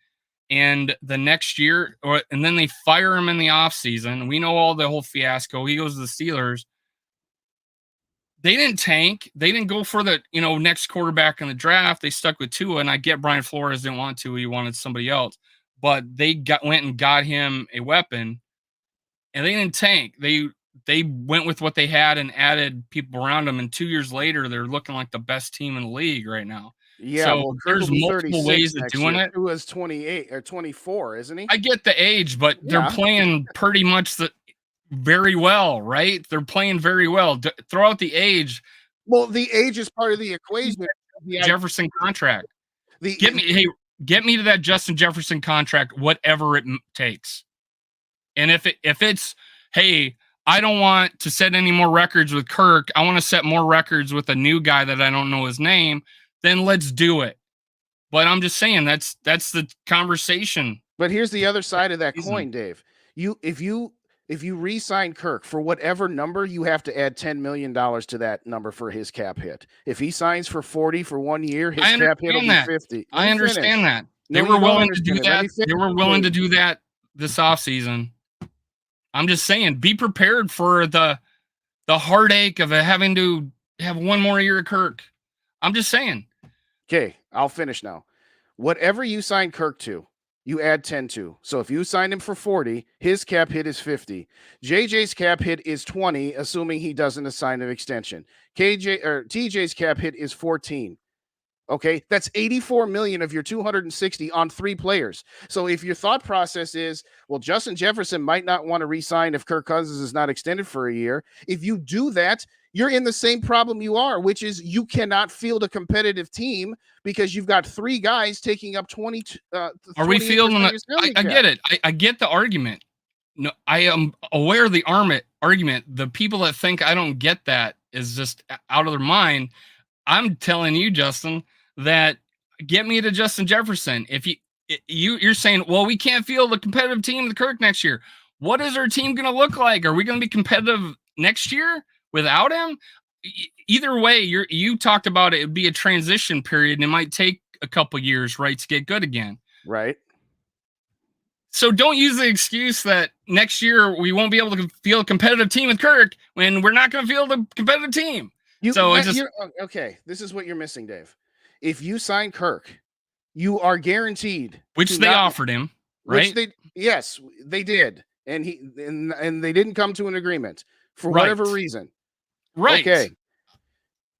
And the next year, and then they fire him in the offseason. We know all the whole fiasco. He goes to the Steelers. They didn't tank. They didn't go for the next quarterback in the draft. They stuck with Tua, and I get Brian Flores didn't want to. He wanted somebody else. But they went and got him a weapon, and they didn't tank. They went with what they had and added people around them. And 2 years later, they're looking like the best team in the league right now. Yeah, so there's multiple ways of doing it. Who is 28 or 24, isn't he? I get the age, but they're playing pretty much very well, right? They're playing very well. Throw out the age. Well, the age is part of the equation. The Jefferson contract. Get me to that Justin Jefferson contract, whatever it takes. And if it's, hey, I don't want to set any more records with Kirk. I want to set more records with a new guy that I don't know his name. Then let's do it. But I'm just saying that's the conversation. But here's the other side of that coin, Dave. If you re-sign Kirk for whatever number, you have to add $10 million to that number for his cap hit. If he signs for 40 for 1 year, his cap hit will be 50. I understand that. They were willing to do that. They were willing to do that this offseason. I'm just saying, be prepared for the heartache of having to have 1 more year of Kirk. I'm just saying. Okay, I'll finish now. Whatever you sign Kirk to, you add 10 to. So if you signed him for 40, his cap hit is 50. JJ's cap hit is 20, assuming he doesn't sign an extension. TJ's cap hit is 14. Okay, that's 84 million of your 260 on 3 players. So if your thought process is, well, Justin Jefferson might not want to re-sign if Kirk Cousins is not extended for a year. If you do that, you're in the same problem you are, which is you cannot field a competitive team because you've got 3 guys taking up 20. Are we fielding? I get it. I get the argument. No, I am aware of the argument. The people that think I don't get that is just out of their mind. I'm telling you, Justin, that get me to Justin Jefferson. If you're saying, well, we can't field a competitive team with Kirk next year. What is our team going to look like? Are we going to be competitive next year without him? Either way, you talked about it would be a transition period, and it might take a couple years, right, to get good again. Right. So don't use the excuse that next year we won't be able to field a competitive team with Kirk when we're not going to field a competitive team. Okay, this is what you're missing, Dave. If you sign Kirk, you are guaranteed, which they offered him, right? Yes, they did, and they didn't come to an agreement for whatever reason. Right. Okay.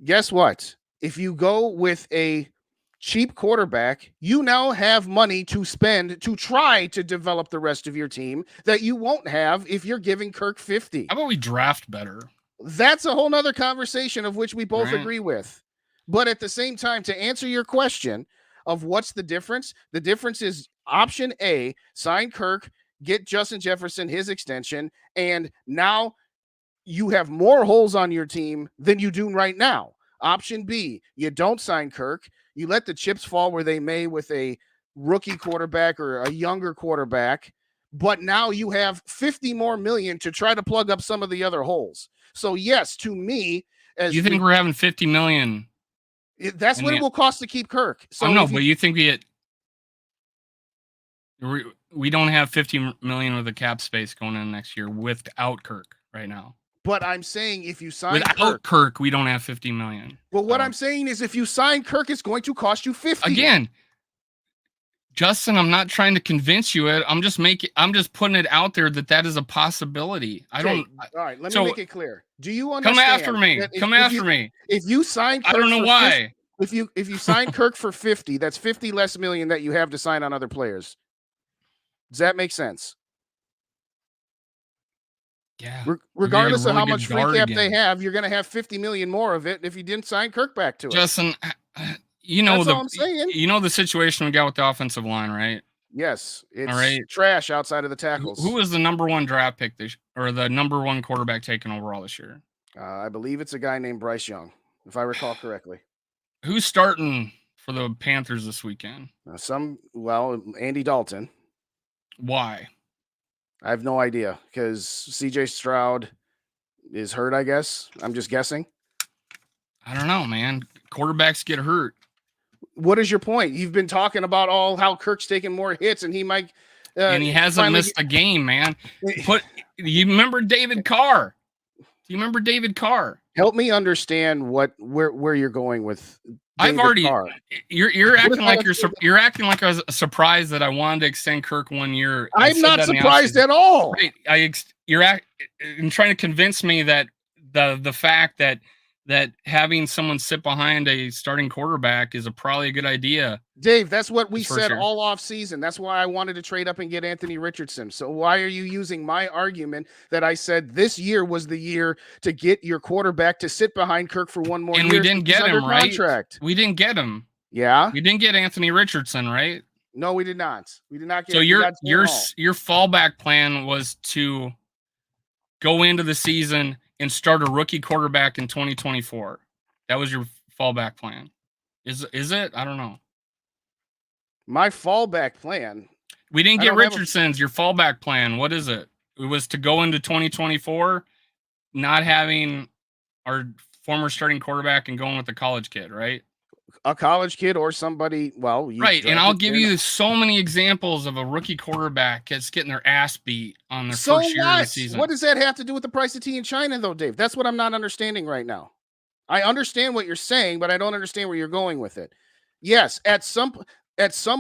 Guess what? If you go with a cheap quarterback, you now have money to spend to try to develop the rest of your team that you won't have if you're giving Kirk 50. How about we draft better? That's a whole nother conversation of which we both agree with. But at the same time, to answer your question of what's the difference is option A, sign Kirk, get Justin Jefferson his extension, and now you have more holes on your team than you do right now. Option B, you don't sign Kirk. You let the chips fall where they may with a rookie quarterback or a younger quarterback, but now you have 50 more million to try to plug up some of the other holes. So yes, to me, as you think we're having 50 million? That's what it will cost to keep Kirk. So but you think we don't have 50 million with the cap space going in next year without Kirk right now. But I'm saying if you sign without Kirk, we don't have 50 million. Well, what I'm saying is if you sign Kirk, it's going to cost you 50. Again, Justin, I'm not trying to convince you. I'm just putting it out there that is a possibility. All right, let me make it clear. Do you understand? Come after me. If you sign Kirk, I don't know why. 50, if you sign Kirk for 50, that's 50 less million that you have to sign on other players. Does that make sense? Yeah. Regardless of how much free cap they have, you're going to have 50 million more of it if you didn't sign Kirk back to it. Justin, that's all I'm saying. You know the situation we got with the offensive line, right? Yes, it's trash outside of the tackles. Who was the number one draft pick or the number one quarterback taken overall this year? I believe it's a guy named Bryce Young, if I recall correctly. Who's starting for the Panthers this weekend? Andy Dalton. Why? I have no idea because CJ Stroud is hurt, I guess. I'm just guessing. I don't know, man. Quarterbacks get hurt. What is your point? You've been talking about how Kirk's taking more hits and he might. And he hasn't missed a game, man. You remember David Carr? Do you remember David Carr? Help me understand where you're going with David Carr. You're acting like you're acting like I was surprised that I wanted to extend Kirk 1 year. I'm not surprised at all. Right. You're trying to convince me that the fact that having someone sit behind a starting quarterback is probably a good idea. Dave, that's what we said all off season. That's why I wanted to trade up and get Anthony Richardson. So why are you using my argument that I said this year was the year to get your quarterback to sit behind Kirk for 1 more year? And we didn't get him, right? Contract. We didn't get him. Yeah. We didn't get Anthony Richardson, right? No, we did not. We did not get. So your fallback plan was to go into the season and start a rookie quarterback in 2024. That was your fallback plan. Is it? I don't know. My fallback plan. We didn't get Richardson's. Your fallback plan. What is it? It was to go into 2024, not having our former starting quarterback and going with the college kid, right? A college kid or somebody. Right. And I'll give you so many examples of a rookie quarterback that's getting their ass beat on their first year of the season. What does that have to do with the price of tea in China, though, Dave? That's what I'm not understanding right now. I understand what you're saying, but I don't understand where you're going with it. Yes, at some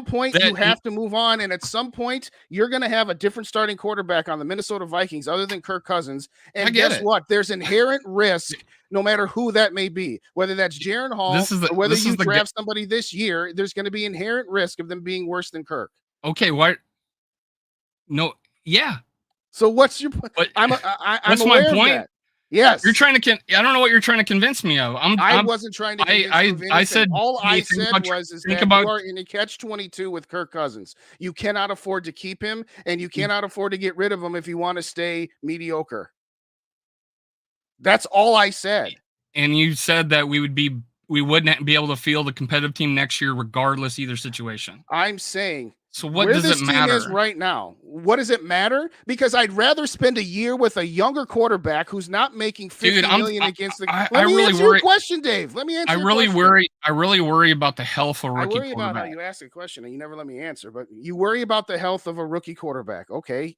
point you have to move on, and at some point you're going to have a different starting quarterback on the Minnesota Vikings other than Kirk Cousins. And guess what? There's inherent risk no matter who that may be, whether that's Jaron Hall or whether you draft somebody this year. There's going to be inherent risk of them being worse than Kirk. Okay, what? No, yeah. So what's your point? I'm aware of that. Yes, you're trying to. I don't know what you're trying to convince me of. I wasn't trying to. I said all I said was that you are in a catch-22 with Kirk Cousins. You cannot afford to keep him, and you cannot afford to get rid of him if you want to stay mediocre. That's all I said. And you said that we wouldn't be able to field a competitive team next year, regardless either situation. I'm saying. So what does it matter? Team is right now? What does it matter? Because I'd rather spend a year with a younger quarterback who's not making $50 million against the. Let me answer your question, Dave. Let me answer. I really worry about the health of a rookie quarterback. I worry about how you ask a question and you never let me answer. But you worry about the health of a rookie quarterback, okay?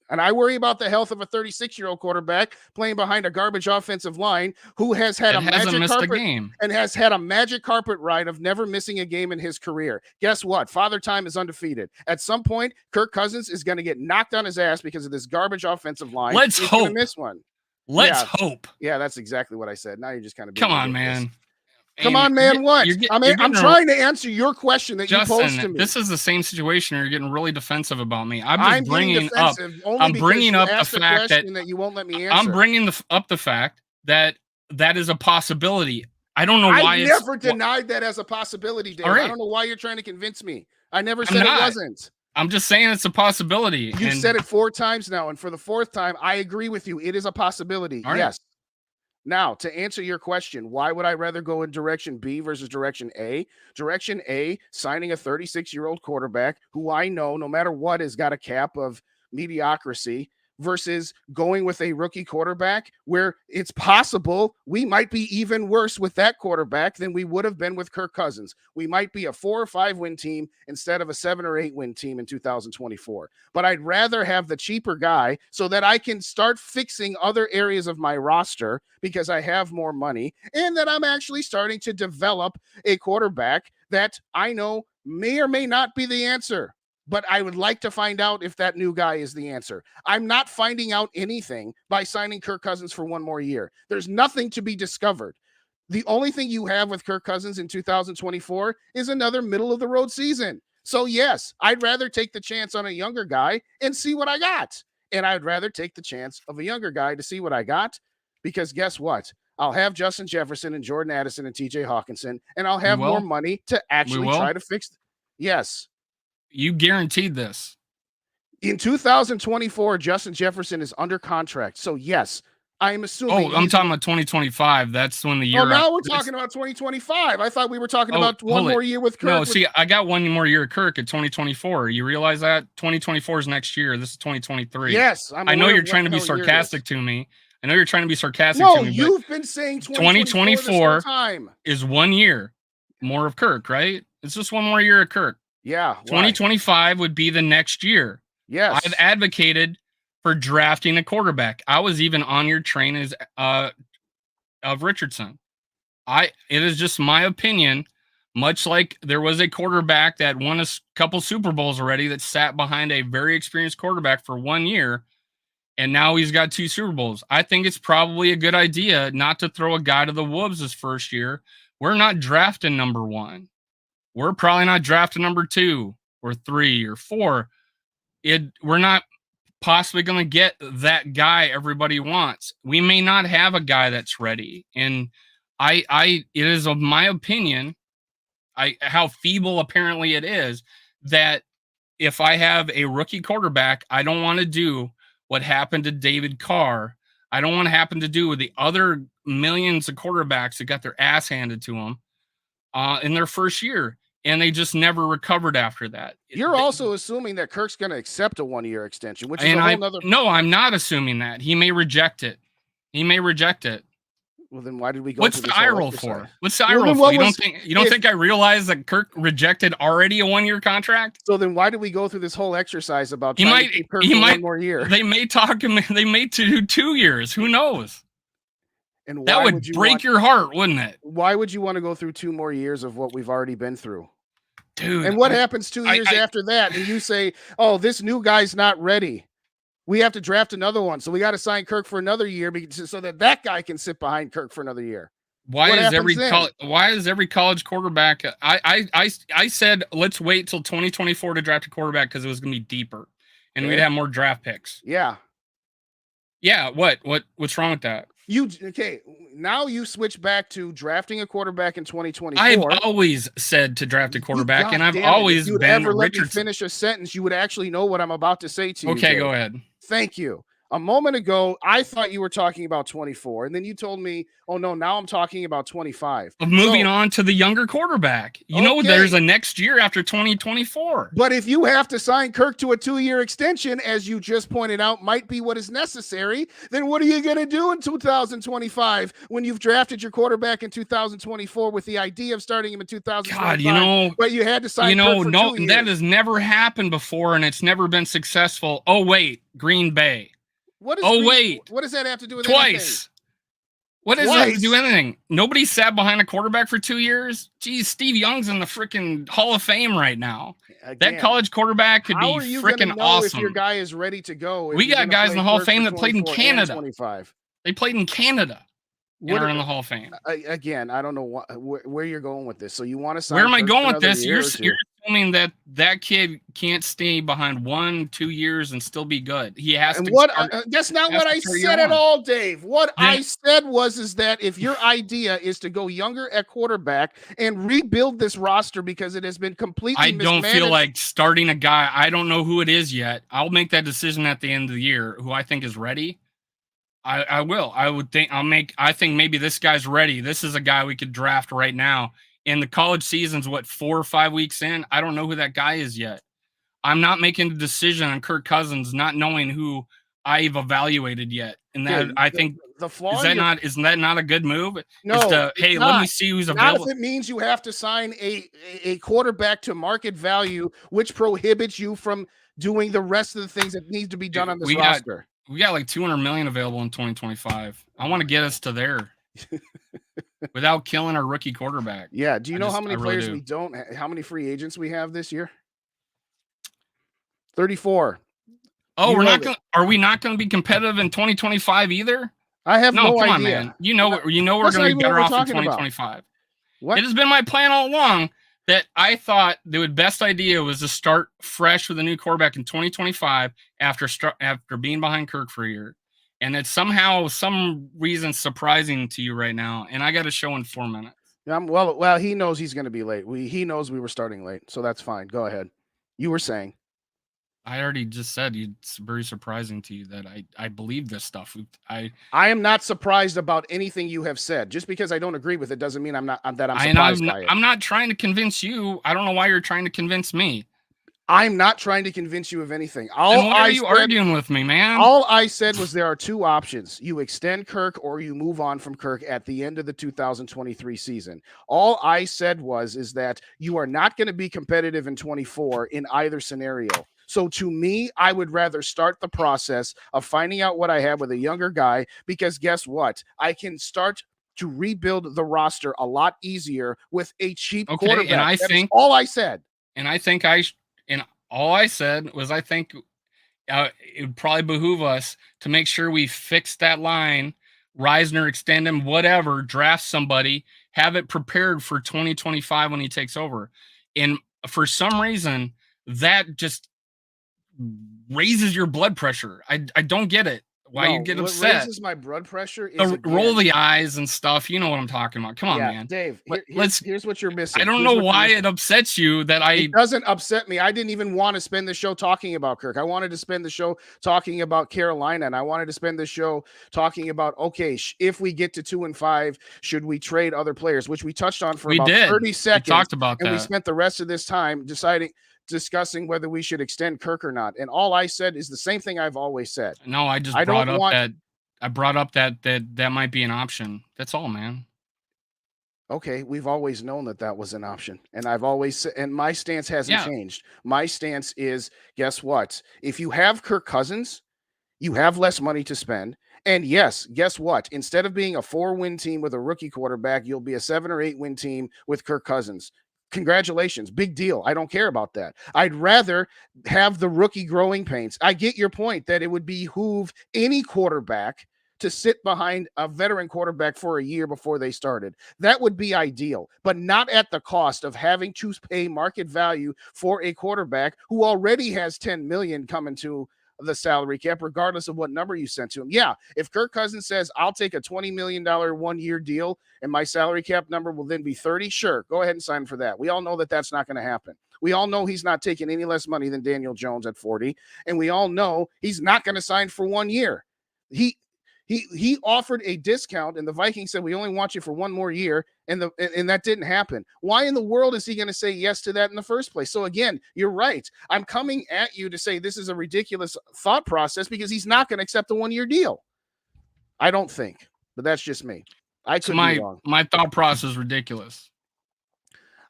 And I worry about the health of a 36-year-old quarterback playing behind a garbage offensive line who has had has had a magic carpet ride of never missing a game in his career. Guess what? Father Time is undefeated. At some point, Kirk Cousins is going to get knocked on his ass because of this garbage offensive line. Let's hope. Miss one. Let's hope. Yeah, that's exactly what I said. Now you're just kind of come on, man. Come on, man. What? I'm trying to answer your question that Justin, you posed to me. This is the same situation. You're getting really defensive about me. I'm bringing up the fact that you won't let me answer. I'm bringing up the fact that is a possibility. I don't know why. I never denied that as a possibility, Dave. Right. I don't know why you're trying to convince me. I never said it wasn't. I'm just saying it's a possibility. You've said it 4 times now, and for the 4th time, I agree with you. It is a possibility. All right. Yes. Now, to answer your question, why would I rather go in direction B versus direction A? Direction A, signing a 36-year-old quarterback who I know, no matter what, has got a cap of mediocrity, versus going with a rookie quarterback where it's possible we might be even worse with that quarterback than we would have been with Kirk Cousins. We might be a 4 or 5 win team instead of a 7 or 8 win team in 2024. But I'd rather have the cheaper guy so that I can start fixing other areas of my roster because I have more money, and that I'm actually starting to develop a quarterback that I know may or may not be the answer. But I would like to find out if that new guy is the answer. I'm not finding out anything by signing Kirk Cousins for 1 more year. There's nothing to be discovered. The only thing you have with Kirk Cousins in 2024 is another middle of the road season. So yes, I'd rather take the chance on a younger guy and see what I got. And I'd rather take the chance of a younger guy to see what I got, because guess what? I'll have Justin Jefferson and Jordan Addison and TJ Hawkinson, and I'll have more money to actually try to fix. Yes. You guaranteed this. In 2024, Justin Jefferson is under contract. So, yes, I'm assuming. Oh, I'm talking about 2025. That's when the year. Oh, now we're talking about 2025. I thought we were talking about one more year with Kirk. No, see, I got 1 more year of Kirk at 2024. You realize that? 2024 is next year. This is 2023. Yes. I know you're trying to be sarcastic to me. I know you're trying to be sarcastic to me. No, you've been saying 2024 is 1 year more of Kirk, right? It's just 1 more year of Kirk. Yeah. 2025 would be the next year. Yes. I've advocated for drafting a quarterback. I was even on your train as of Richardson. It is just my opinion, much like there was a quarterback that won a couple Super Bowls already that sat behind a very experienced quarterback for 1 year, and now he's got 2 Super Bowls. I think it's probably a good idea not to throw a guy to the wolves his first year. We're not drafting number 1. We're probably not drafting number 2 or 3 or 4. We're not possibly going to get that guy everybody wants. We may not have a guy that's ready. And it is of my opinion, how feeble apparently it is, that if I have a rookie quarterback, I don't want to do what happened to David Carr. I don't want to happen to do with the other millions of quarterbacks that got their ass handed to them in their first year, and they just never recovered after that. You're also assuming that Kirk's going to accept a 1-year extension, which is a whole nother. No, I'm not assuming that. He may reject it. Well, then why did we go? What's the eye roll for? What's the eye roll for? You don't think I realized that Kirk rejected already a 1-year contract? So then why did we go through this whole exercise about trying to keep Kirk for 1 more year? They may do 2 years. Who knows? And that would break your heart, wouldn't it? Why would you want to go through 2 more years of what we've already been through? Dude. And what happens 2 years after that? And you say, oh, this new guy's not ready. We have to draft another one. So we got to sign Kirk for another year so that guy can sit behind Kirk for another year. Why is every college quarterback? I said, let's wait till 2024 to draft a quarterback because it was going to be deeper and we'd have more draft picks. Yeah. Yeah. What's wrong with that? Now you switch back to drafting a quarterback in 2024. I've always said to draft a quarterback, and I've always been ever let Richardson. me finish a sentence, you would actually know what I'm about to say to you. Okay, go ahead. Thank you. A moment ago, I thought you were talking about 24, and then you told me, oh no, now I'm talking about 25. Moving on to the younger quarterback. You know, there's a next year after 2024. But if you have to sign Kirk to a 2-year extension, as you just pointed out, might be what is necessary, then what are you going to do in 2025 when you've drafted your quarterback in 2024 with the idea of starting him in 2025? God, but you had to sign Kirk for 2 years. That has never happened before, and it's never been successful. Oh, wait, Green Bay. What does that have to do with anything? Twice. What does that have to do with anything? Nobody sat behind a quarterback for 2 years. Geez, Steve Young's in the freaking Hall of Fame right now. Again, that college quarterback could be freaking awesome. If your guy is ready to go, we got guys in the Hall of Fame that played in Canada. They played in Canada. What are in the Hall of Fame? Again, I don't know where you're going with this. So you want to sign? Where am I going with this? You're assuming that kid can't stay behind 1-2 years and still be good. He has And to what start. that's not has what to I start year said at one. all, Dave. What Then- I said is that if your idea is to go younger at quarterback and rebuild this roster because it has been completely I don't feel mismanaged. like starting a guy. I don't know who it is yet. I'll make that decision at the end of the year, who I think is ready. I will. I think maybe this guy's ready. This is a guy we could draft right now. And the college season's 4 or 5 weeks in. I don't know who that guy is yet. I'm not making a decision on Kirk Cousins, not knowing who I've evaluated yet. And that, Okay, I think, the flaw isn't that not a good move? No, Is to, it's hey, not. let me see who's Not available. if it means you have to sign a quarterback to market value, which prohibits you from doing the rest of the things that needs to be done on this roster. We got like $200 million available in 2025. I want to get us to there without killing our rookie quarterback. Yeah. Do you know how many players really we don't? How many free agents we have this year? 34. Oh, are we not going to be competitive in 2025 either? I have no come idea. on, man. You know we're going to be better off in 2025. What? It has been my plan all along that I thought the best idea was to start fresh with a new quarterback in 2025 after being behind Kirk for a year. And it's somehow, some reason, surprising to you right now. And I got a show in 4 minutes. Well, he knows he's going to be late. He knows we were starting late, so that's fine. Go ahead. You were saying. I already just said it's very surprising to you that I believe this stuff. I am not surprised about anything you have said. Just because I don't agree with it doesn't mean I'm surprised by it. I'm not trying to convince you. I don't know why you're trying to convince me. I'm not trying to convince you of anything. Why are you arguing with me, man? All I said was there are two options. You extend Kirk or you move on from Kirk at the end of the 2023 season. All I said is that you are not going to be competitive in 24 in either scenario. So to me, I would rather start the process of finding out what I have with a younger guy, because guess what? I can start to rebuild the roster a lot easier with a cheap quarterback. And I think all I said. And I think all I said was I think it would probably behoove us to make sure we fix that line, Reisner, extend him, whatever, draft somebody, have it prepared for 2025 when he takes over. And for some reason, that just raises your blood pressure. I don't get it. Why you get upset? What raises my blood pressure is roll the eyes and stuff. You know what I'm talking about. Come on, man. Dave, here's what you're missing. I don't know why it upsets you that It doesn't upset me. I didn't even want to spend the show talking about Kirk. I wanted to spend the show talking about Carolina, and I wanted to spend the show talking about, okay, if we get to 2-5, should we trade other players, which we touched on for about 30 seconds. We talked about that. And we spent the rest of this time discussing whether we should extend Kirk or not. And all I said is the same thing I've always said. No, I brought up that might be an option. That's all, man. Okay, we've always known that was an option. And I've always said, and my stance hasn't changed. My stance is, guess what? If you have Kirk Cousins, you have less money to spend. And yes, guess what? Instead of being a 4-win team with a rookie quarterback, you'll be a 7 or 8-win team with Kirk Cousins. Congratulations. Big deal. I don't care about that. I'd rather have the rookie growing pains. I get your point that it would behoove any quarterback to sit behind a veteran quarterback for a year before they started. That would be ideal, but not at the cost of having to pay market value for a quarterback who already has $10 million coming to the salary cap, regardless of what number you sent to him. Yeah, if Kirk Cousins says, I'll take a $20 million 1-year deal and my salary cap number will then be 30, sure, go ahead and sign for that. We all know that that's not going to happen. We all know he's not taking any less money than Daniel Jones at 40, and we all know he's not going to sign for 1 year. He offered a discount, and the Vikings said, we only want you for 1 more year, and that didn't happen. Why in the world is he going to say yes to that in the first place? So again, you're right. I'm coming at you to say this is a ridiculous thought process because he's not going to accept a 1-year deal. I don't think, but that's just me. I could be wrong. My thought process is ridiculous.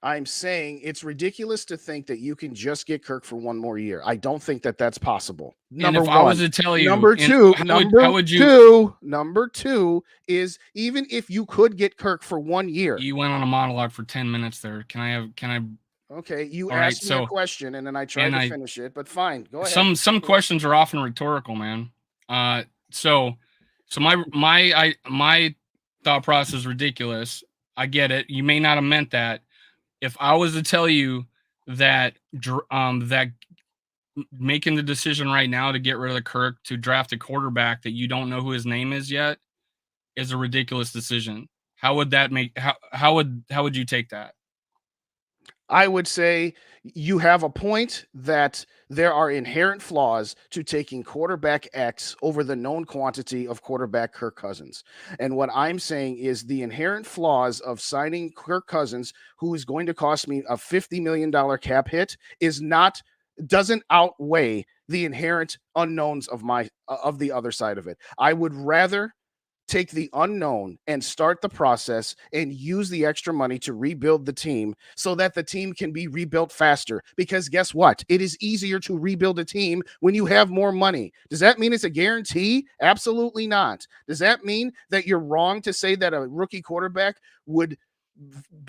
I'm saying it's ridiculous to think that you can just get Kirk for 1 more year. I don't think that that's possible. Number one. I was to tell you, number two is even if you could get Kirk for 1 year. You went on a monologue for 10 minutes there. Can I? Okay, you asked me a question and then I tried to finish it, but fine, go ahead. Some questions are often rhetorical, man. So my thought process is ridiculous. I get it. You may not have meant that. If I was to tell you that making the decision right now to get rid of Kirk to draft a quarterback that you don't know who his name is yet is a ridiculous decision. How would that make how would you take that? I would say you have a point that there are inherent flaws to taking quarterback X over the known quantity of quarterback Kirk Cousins. And what I'm saying is the inherent flaws of signing Kirk Cousins, who is going to cost me a $50 million cap hit, doesn't outweigh the inherent unknowns of the other side of it. I would rather take the unknown and start the process and use the extra money to rebuild the team so that the team can be rebuilt faster. Because guess what? It is easier to rebuild a team when you have more money. Does that mean it's a guarantee? Absolutely not. Does that mean that you're wrong to say that a rookie quarterback would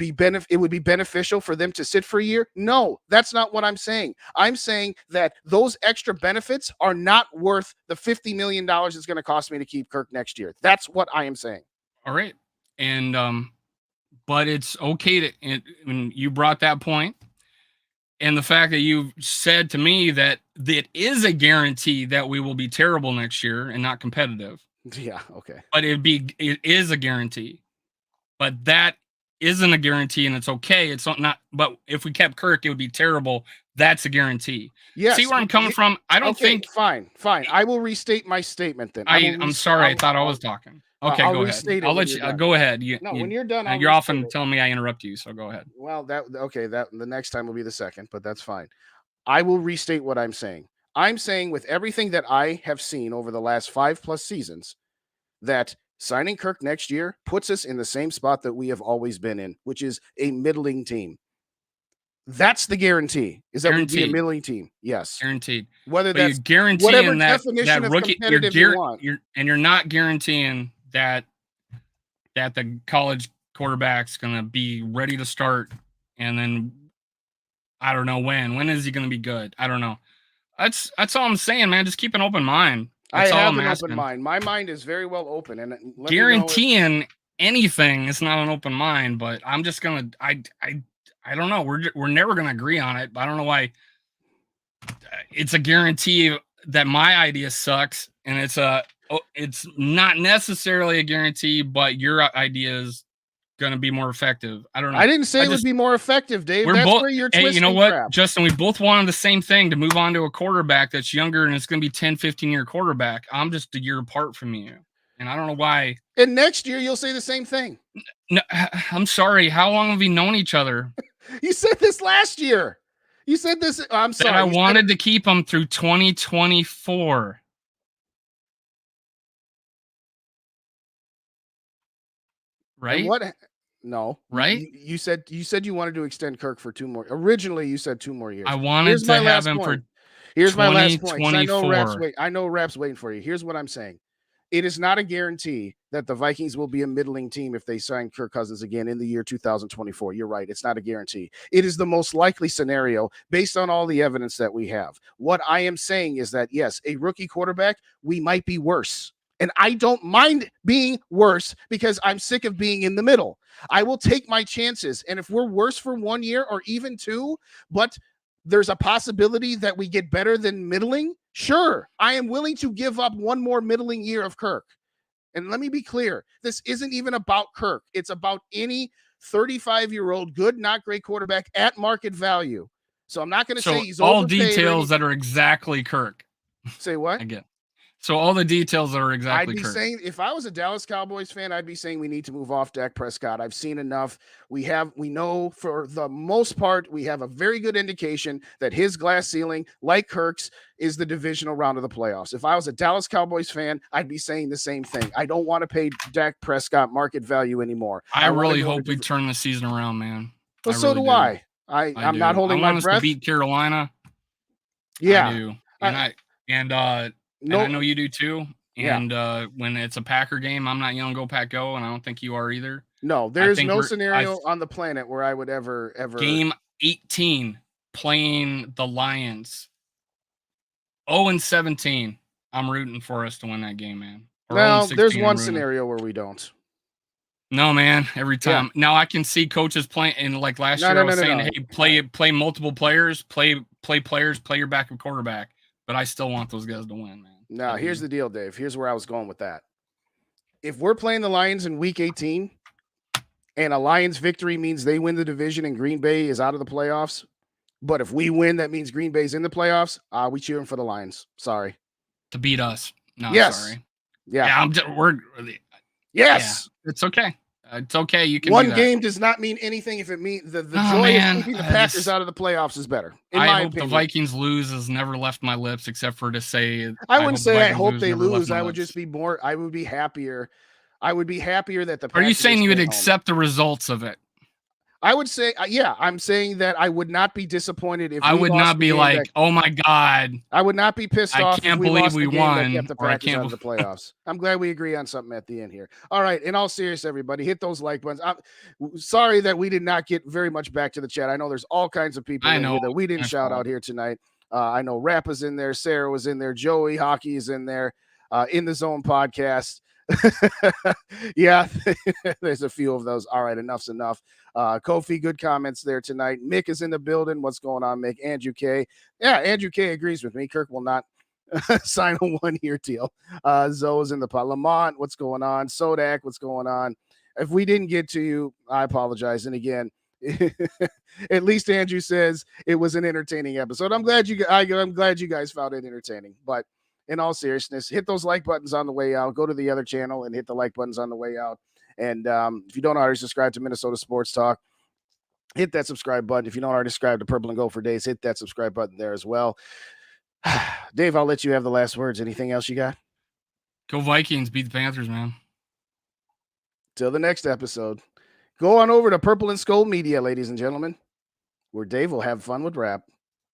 it would be beneficial for them to sit for a year? No, that's not what I'm saying. I'm saying that those extra benefits are not worth the $50 million it's going to cost me to keep Kirk next year. That's what I am saying. All right. And but it's okay to when you brought that point, and the fact that you said to me that it is a guarantee that we will be terrible next year and not competitive. Yeah, okay. But it is a guarantee. But that isn't a guarantee, and it's okay. It's not. But if we kept Kirk, it would be terrible. That's a guarantee. Yes. See where I'm coming from? I don't think. Fine. I will restate my statement then. I'm sorry. I thought I was talking. Okay, I'll go ahead. I'll let you go ahead. When you're done, you're often telling me I interrupt you, so go ahead. Well, that the next time will be the second, but that's fine. I will restate what I'm saying. I'm saying with everything that I have seen over the last 5+ seasons, that signing Kirk next year puts us in the same spot that we have always been in, which is a middling team. That's the guarantee. Is that we'd be a middling team? Yes, guaranteed. Whether but that's you're guaranteeing whatever that definition of rookie, competitive you want. You're not guaranteeing that the college quarterback's going to be ready to start, and then I don't know when. When is he going to be good? I don't know. That's all I'm saying, man. Just keep an open mind. That's I all have I'm an asking. open mind. My mind is very well open, and guaranteeing anything is not an open mind. But I'm just gonna. I don't know. We're never gonna agree on it. But I don't know why. It's a guarantee that my idea sucks, and it's not necessarily a guarantee, but your idea is going to be more effective. I don't know. I didn't say it would be more effective, Dave. That's where you're twisting you know what, crap. Justin, we both wanted the same thing, to move on to a quarterback that's younger and it's going to be 10, 15-year quarterback. I'm just a year apart from you, and I don't know why. And next year you'll say the same thing. No, I'm sorry. How long have we known each other? You said this last year. You said this. I'm sorry. I wanted to keep him through 2024. Right? And what? No. Right? You said you wanted to extend Kirk for 2 more. Originally, you said 2 more years. I wanted to have him for. Here's my last point. I know Rap's waiting for you. Here's what I'm saying. It is not a guarantee that the Vikings will be a middling team if they sign Kirk Cousins again in the year 2024. You're right. It's not a guarantee. It is the most likely scenario based on all the evidence that we have. What I am saying is that, yes, a rookie quarterback, we might be worse. And I don't mind being worse because I'm sick of being in the middle. I will take my chances. And if we're worse for 1 year or even 2, but there's a possibility that we get better than middling, sure, I am willing to give up 1 more middling year of Kirk. And let me be clear, this isn't even about Kirk. It's about any 35-year-old good, not great quarterback at market value. So I'm not going to say he's all overpaid details that are exactly Kirk. Say what? Again. So all the details that are exactly I'd be Kirk. saying, if I was a Dallas Cowboys fan, I'd be saying we need to move off Dak Prescott. I've seen enough. We know for the most part, we have a very good indication that his glass ceiling, like Kirk's, is the divisional round of the playoffs. If I was a Dallas Cowboys fan, I'd be saying the same thing. I don't want to pay Dak Prescott market value anymore. I really hope we turn the season around, man. Well, so do I. I'm not holding my breath. I want us to beat Carolina. Yeah. I do. And I know you do too. And when it's a Packer game, I'm not yelling "Go Pack Go," and I don't think you are either. No, there's no scenario on the planet where I would ever. Game 18, playing the Lions. 0-17. I'm rooting for us to win that game, man. Well, there's one scenario where we don't. No, man. Every time. Now I can see coaches playing, and like last year, I was saying, hey, play multiple players, play players, play your backup quarterback. But I still want those guys to win, man. No, here's the deal, Dave. Here's where I was going with that. If we're playing the Lions in Week 18, and a Lions victory means they win the division and Green Bay is out of the playoffs, but if we win, that means Green Bay's in the playoffs. We cheering for the Lions. Sorry. To beat us. No, yes. Sorry. Yeah. Yes. Yeah, it's okay. It's okay. You can. One game does not mean anything if it means the joy of keeping the Packers out of the playoffs is better. I hope the Vikings lose has never left my lips except for to say. I wouldn't say I hope they lose. I would just be more. I would be happier. I would be happier that the Packers. Are you saying you would accept the results of it? I would say, yeah, I'm saying that I would not be disappointed if I would not be like, oh my God. I would not be pissed off. I can't believe we won. Kept the Packers out of the playoffs. I'm glad we agree on something at the end here. All right. In all seriousness, everybody, hit those like buttons. I'm sorry that we did not get very much back to the chat. I know there's all kinds of people in here that we didn't shout out here tonight. I know Rap was in there. Sarah was in there. Joey Hockey is in there. In the Zone podcast. Yeah, there's a few of those. All right, enough's enough. Kofi, good comments there tonight. Mick is in the building. What's going on, Mick? Andrew K. Yeah, Andrew K agrees with me. Kirk will not sign a 1-year deal. Zoe's in the pot. Lamont, what's going on? Sodak, what's going on? If we didn't get to you, I apologize. And again, at least Andrew says it was an entertaining episode. I'm glad you guys found it entertaining. But in all seriousness, hit those like buttons on the way out. Go to the other channel and hit the like buttons on the way out. And if you don't already subscribe to Minnesota Sports Talk, hit that subscribe button. If you don't already subscribe to Purple and Gold for Days, hit that subscribe button there as well. Dave, I'll let you have the last words. Anything else you got? Go Vikings, beat the Panthers, man. Till the next episode. Go on over to Purple and Skull Media, ladies and gentlemen, where Dave will have fun with rap.